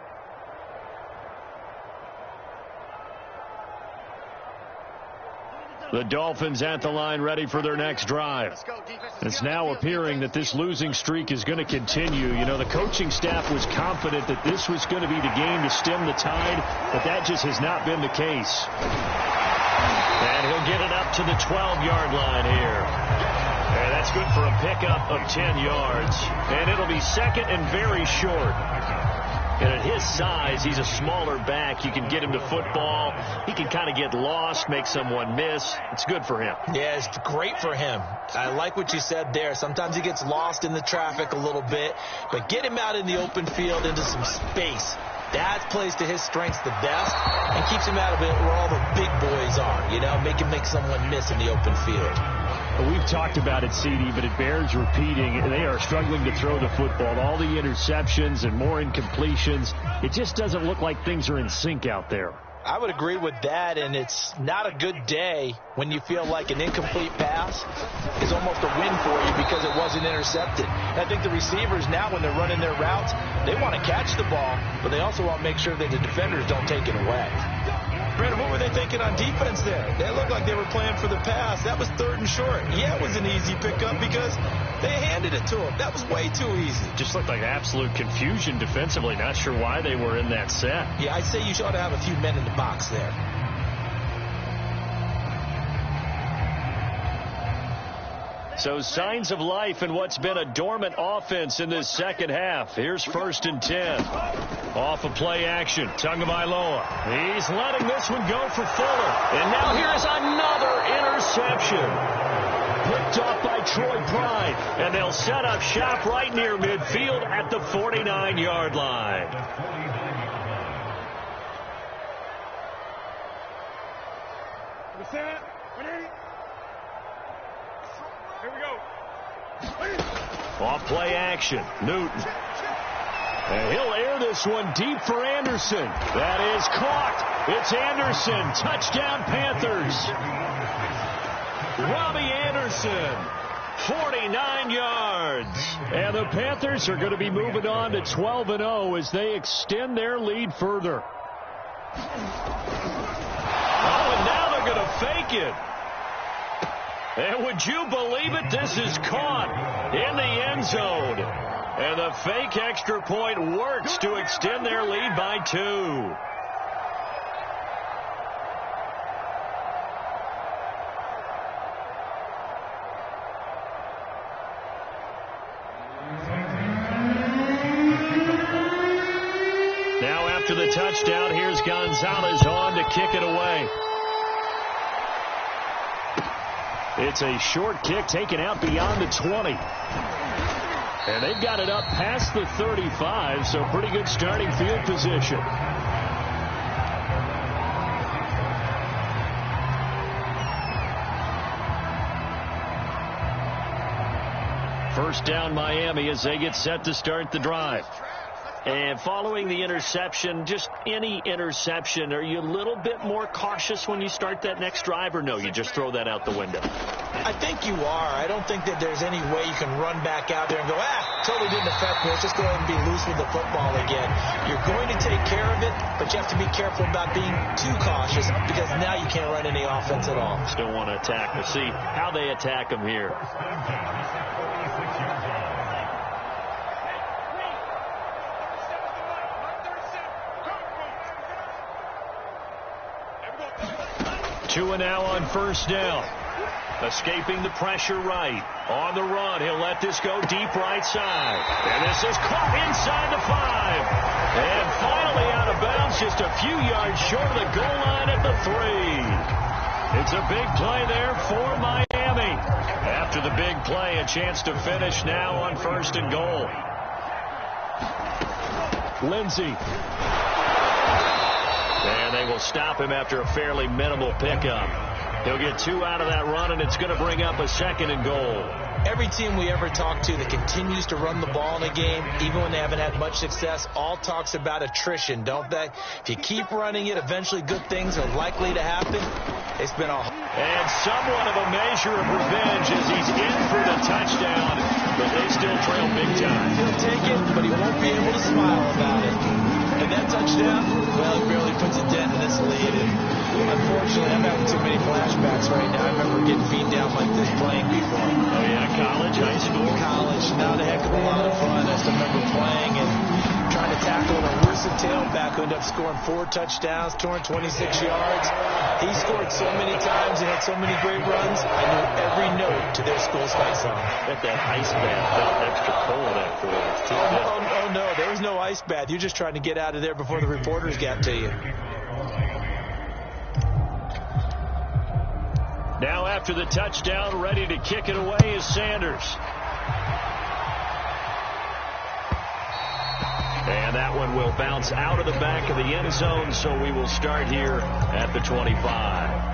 The Dolphins at the line ready for their next drive. It's now appearing that this losing streak is going to continue. You know, the coaching staff was confident that this was going to be the game to stem the tide, but that just has not been the case. And he'll get it up to the 12-yard line here. And that's good for a pickup of 10 yards. And it'll be second and very short. And at his size, he's a smaller back. You can get him to football. He can kind of get lost, make someone miss. It's good for him. Yeah, it's great for him. I like what you said there. Sometimes he gets lost in the traffic a little bit, but get him out in the open field into some space. That plays to his strengths the best and keeps him out of it where all the big boys are, you know, make someone miss in the open field. We've talked about it, CD, but it bears repeating. They are struggling to throw the football. All the interceptions and more incompletions. It just doesn't look like things are in sync out there. I would agree with that, and it's not a good day when you feel like an incomplete pass is almost a win for you because it wasn't intercepted. And I think the receivers now, when they're running their routes, they want to catch the ball, but they also want to make sure that the defenders don't take it away. Brandon, what were they thinking on defense there? They looked like they were playing for the pass. That was 3rd and short. Yeah, it was an easy pickup because they handed it to him. That was way too easy. Just looked like absolute confusion defensively. Not sure why they were in that set. Yeah, I'd say you ought to have a few men in the box there. So signs of life in what's been a dormant offense in this second half. Here's 1st and 10. Off of play action. Tagovailoa. He's letting this one go for Fuller. And now here's another interception. Picked off by Troy Pride. And they'll set up shop right near midfield at the 49-yard line. Here we go. Off play action. Newton. And he'll air this one deep for Anderson. That is caught. It's Anderson. Touchdown, Panthers. Robbie Anderson. 49 yards. And the Panthers are going to be moving on to 12-0 as they extend their lead further. Oh, and now they're going to fake it. And would you believe it? This is caught in the end zone. And the fake extra point works to extend their lead by 2. Now after the touchdown, here's Gonzalez on to kick it away. It's a short kick taken out beyond the 20. And they've got it up past the 35, so pretty good starting field position. First down Miami as they get set to start the drive. And following the interception, just any interception, are you a little bit more cautious when you start that next drive, or no, you just throw that out the window? I think you are. I don't think that there's any way you can run back out there and go, totally didn't affect me. Let's just go ahead and be loose with the football again. You're going to take care of it, but you have to be careful about being too cautious because now you can't run any offense at all. Still want to attack. We'll see how they attack them here. Two and now on first down. Escaping the pressure right. On the run, he'll let this go deep right side. And this is caught inside the 5. And finally out of bounds, just a few yards short of the goal line at the 3. It's a big play there for Miami. After the big play, a chance to finish now on 1st and goal. Lindsey. And they will stop him after a fairly minimal pickup. He'll get 2 out of that run, and it's going to bring up a 2nd and goal. Every team we ever talk to that continues to run the ball in a game, even when they haven't had much success, all talks about attrition, don't they? If you keep running it, eventually good things are likely to happen. It's been a... And somewhat of a measure of revenge as he's in for the touchdown, but they still trail big time. He'll take it, but he won't be able to smile about it. And that touchdown, well, it barely puts a dent in this lead. Unfortunately, I'm having too many flashbacks right now. I remember getting beat down like this playing before. Oh, yeah, college, high school? College, not a heck of a lot of fun. I still remember playing and trying to tackle an elusive tailback who ended up scoring 4 touchdowns, 226 yards. He scored so many times and had so many great runs, I knew every note to their school's fight song. Bet that ice bath felt extra cold afterwards, too. Oh, no, there was no ice bath. You're just trying to get out of there before the reporters got to you. Now after the touchdown, ready to kick it away is Sanders. And that one will bounce out of the back of the end zone, so we will start here at the 25.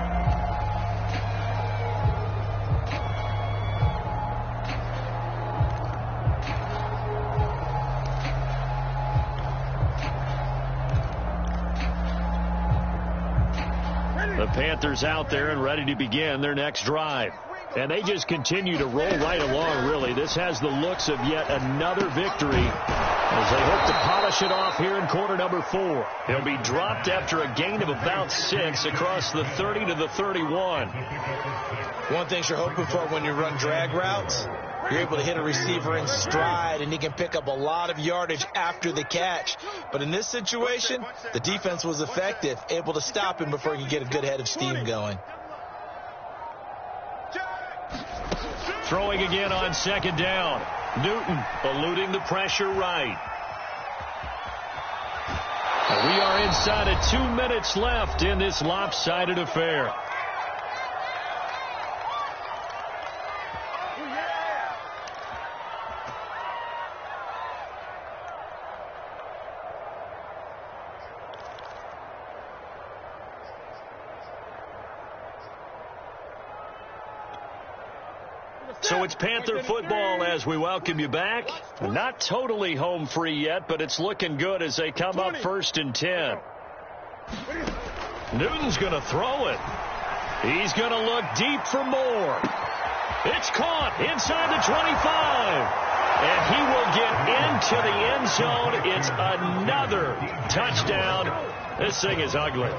The Panthers out there and ready to begin their next drive. And they just continue to roll right along, really. This has the looks of yet another victory as they hope to polish it off here in quarter number 4. They'll be dropped after a gain of about 6 across the 30 to the 31. One thing you're hoping for when you run drag routes, you're able to hit a receiver in stride, and he can pick up a lot of yardage after the catch. But in this situation, the defense was effective, able to stop him before he could get a good head of steam going. Throwing again on second down. Newton eluding the pressure right. And we are inside of 2 minutes left in this lopsided affair. So it's Panther football as we welcome you back. Not totally home free yet, but it's looking good as they come up 1st and 10. Newton's going to throw it. He's going to look deep for more. It's caught inside the 25. And he will get into the end zone. It's another touchdown. This thing is ugly.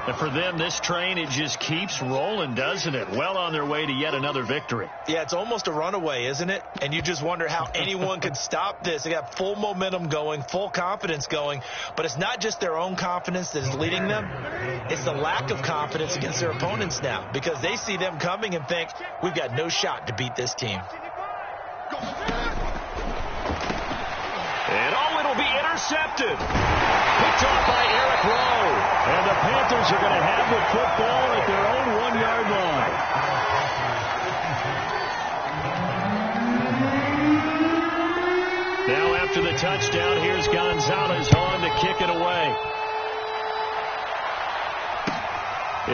And for them, this train, it just keeps rolling, doesn't it? Well on their way to yet another victory. Yeah, it's almost a runaway, isn't it? And you just wonder how anyone could stop this. They got full momentum going, full confidence going. But it's not just their own confidence that is leading them. It's the lack of confidence against their opponents now, because they see them coming and think, we've got no shot to beat this team. And it'll be intercepted. Picked off by Eric Rowe. And the Panthers are going to have the football at their own 1-yard line. Now after the touchdown, here's Gonzalez on to kick it away.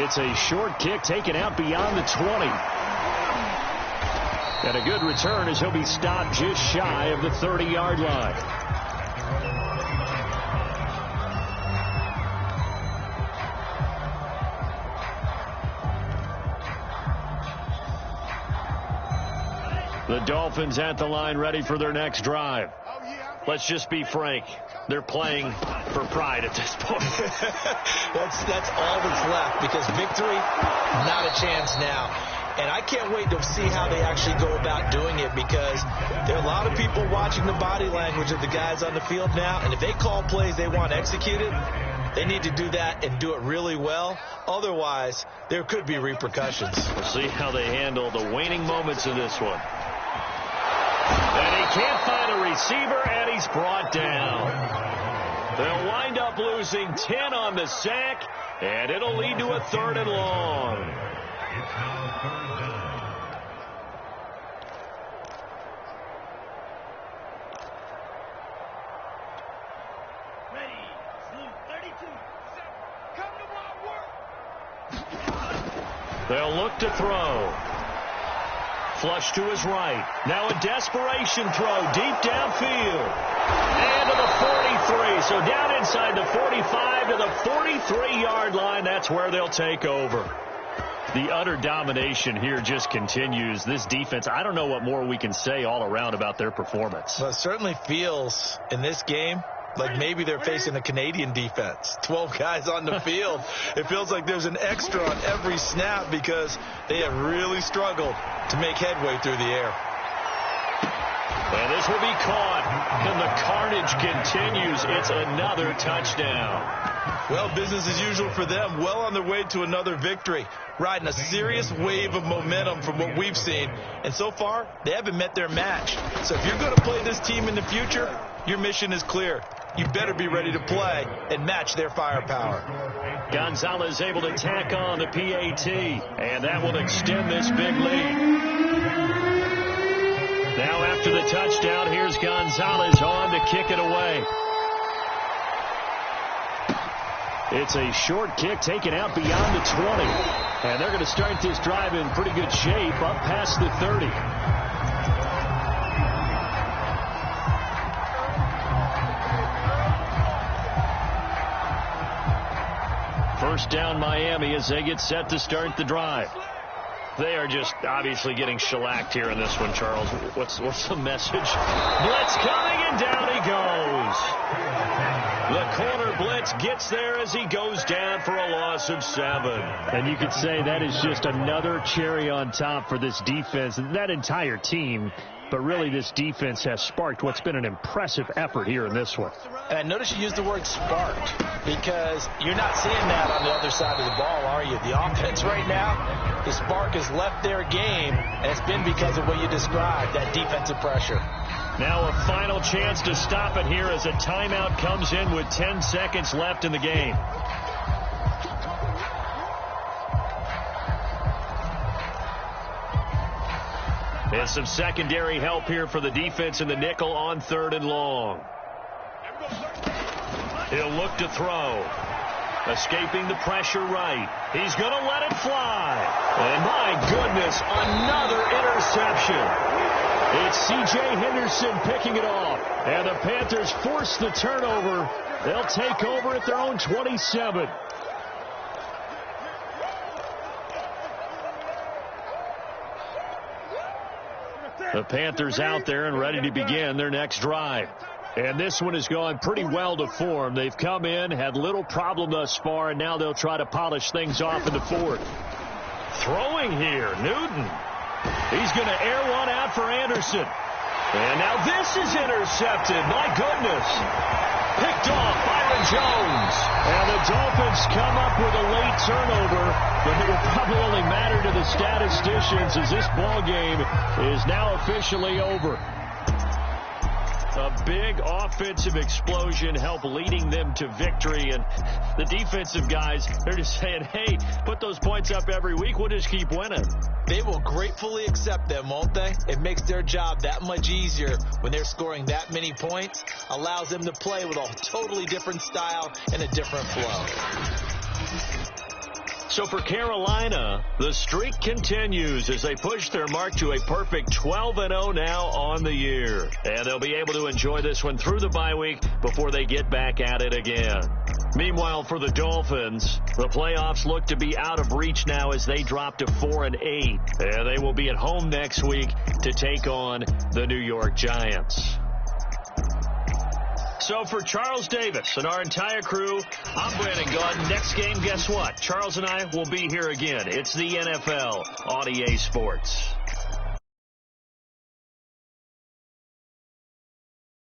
It's a short kick taken out beyond the 20. And a good return as he'll be stopped just shy of the 30-yard line. The Dolphins at the line ready for their next drive. Let's just be frank. They're playing for pride at this point. That's all that's left, because victory, not a chance now. And I can't wait to see how they actually go about doing it, because there are a lot of people watching the body language of the guys on the field now. And if they call plays they want executed, they need to do that and do it really well. Otherwise, there could be repercussions. We'll see how they handle the waning moments of this one. And he can't find a receiver, and he's brought down. They'll wind up losing 10 on the sack, and it'll lead to a 3rd and long. It's now 3rd down. Ready, 32. Come to my work. They'll look to throw. Flush to his right. Now a desperation throw deep downfield. And to the 43. So down inside the 45 to the 43-yard line. That's where they'll take over. The utter domination here just continues. This defense, I don't know what more we can say all around about their performance. Well, it certainly feels in this game like maybe they're facing a Canadian defense. 12 guys on the field. It feels like there's an extra on every snap because they have really struggled to make headway through the air. And this will be caught, and the carnage continues. It's another touchdown. Well, business as usual for them, well on their way to another victory, riding a serious wave of momentum from what we've seen. And so far, they haven't met their match. So if you're going to play this team in the future, your mission is clear. You better be ready to play and match their firepower. Gonzalez able to tack on the PAT, and that will extend this big lead. Now after the touchdown, here's Gonzalez on to kick it away. It's a short kick taken out beyond the 20. And they're going to start this drive in pretty good shape up past the 30. First down Miami as they get set to start the drive. They are just obviously getting shellacked here in this one, Charles. What's the message? Blitz coming, and down he goes. The corner blitz gets there as he goes down for a loss of 7. And you could say that is just another cherry on top for this defense and that entire team. But really, this defense has sparked what's been an impressive effort here in this one. And I notice you used the word sparked because you're not seeing that on the other side of the ball, are you? The offense right now, the spark has left their game, and it's been because of what you described, that defensive pressure. Now a final chance to stop it here as a timeout comes in with 10 seconds left in the game. And some secondary help here for the defense in the nickel on 3rd and long. He'll look to throw. Escaping the pressure right. He's going to let it fly. And my goodness, another interception. It's C.J. Henderson picking it off. And the Panthers force the turnover. They'll take over at their own 27. The Panthers out there and ready to begin their next drive. And this one has gone pretty well to form. They've come in, had little problem thus far, and now they'll try to polish things off in the 4th. Throwing here, Newton. He's going to air one out for Anderson. And now this is intercepted. My goodness. Picked off Byron Jones. And the Dolphins come up with a late turnover, but it will probably only matter to the statisticians as this ball game is now officially over. A big offensive explosion helped leading them to victory. And the defensive guys, they're just saying, hey, put those points up every week. We'll just keep winning. They will gratefully accept them, won't they? It makes their job that much easier when they're scoring that many points. Allows them to play with a totally different style and a different flow. So for Carolina, the streak continues as they push their mark to a perfect 12-0 now on the year. And they'll be able to enjoy this one through the bye week before they get back at it again. Meanwhile, for the Dolphins, the playoffs look to be out of reach now as they drop to 4-8. And they will be at home next week to take on the New York Giants. So for Charles Davis and our entire crew, I'm Brandon Gaudin. Next game, guess what? Charles and I will be here again. It's the NFL on EA Sports.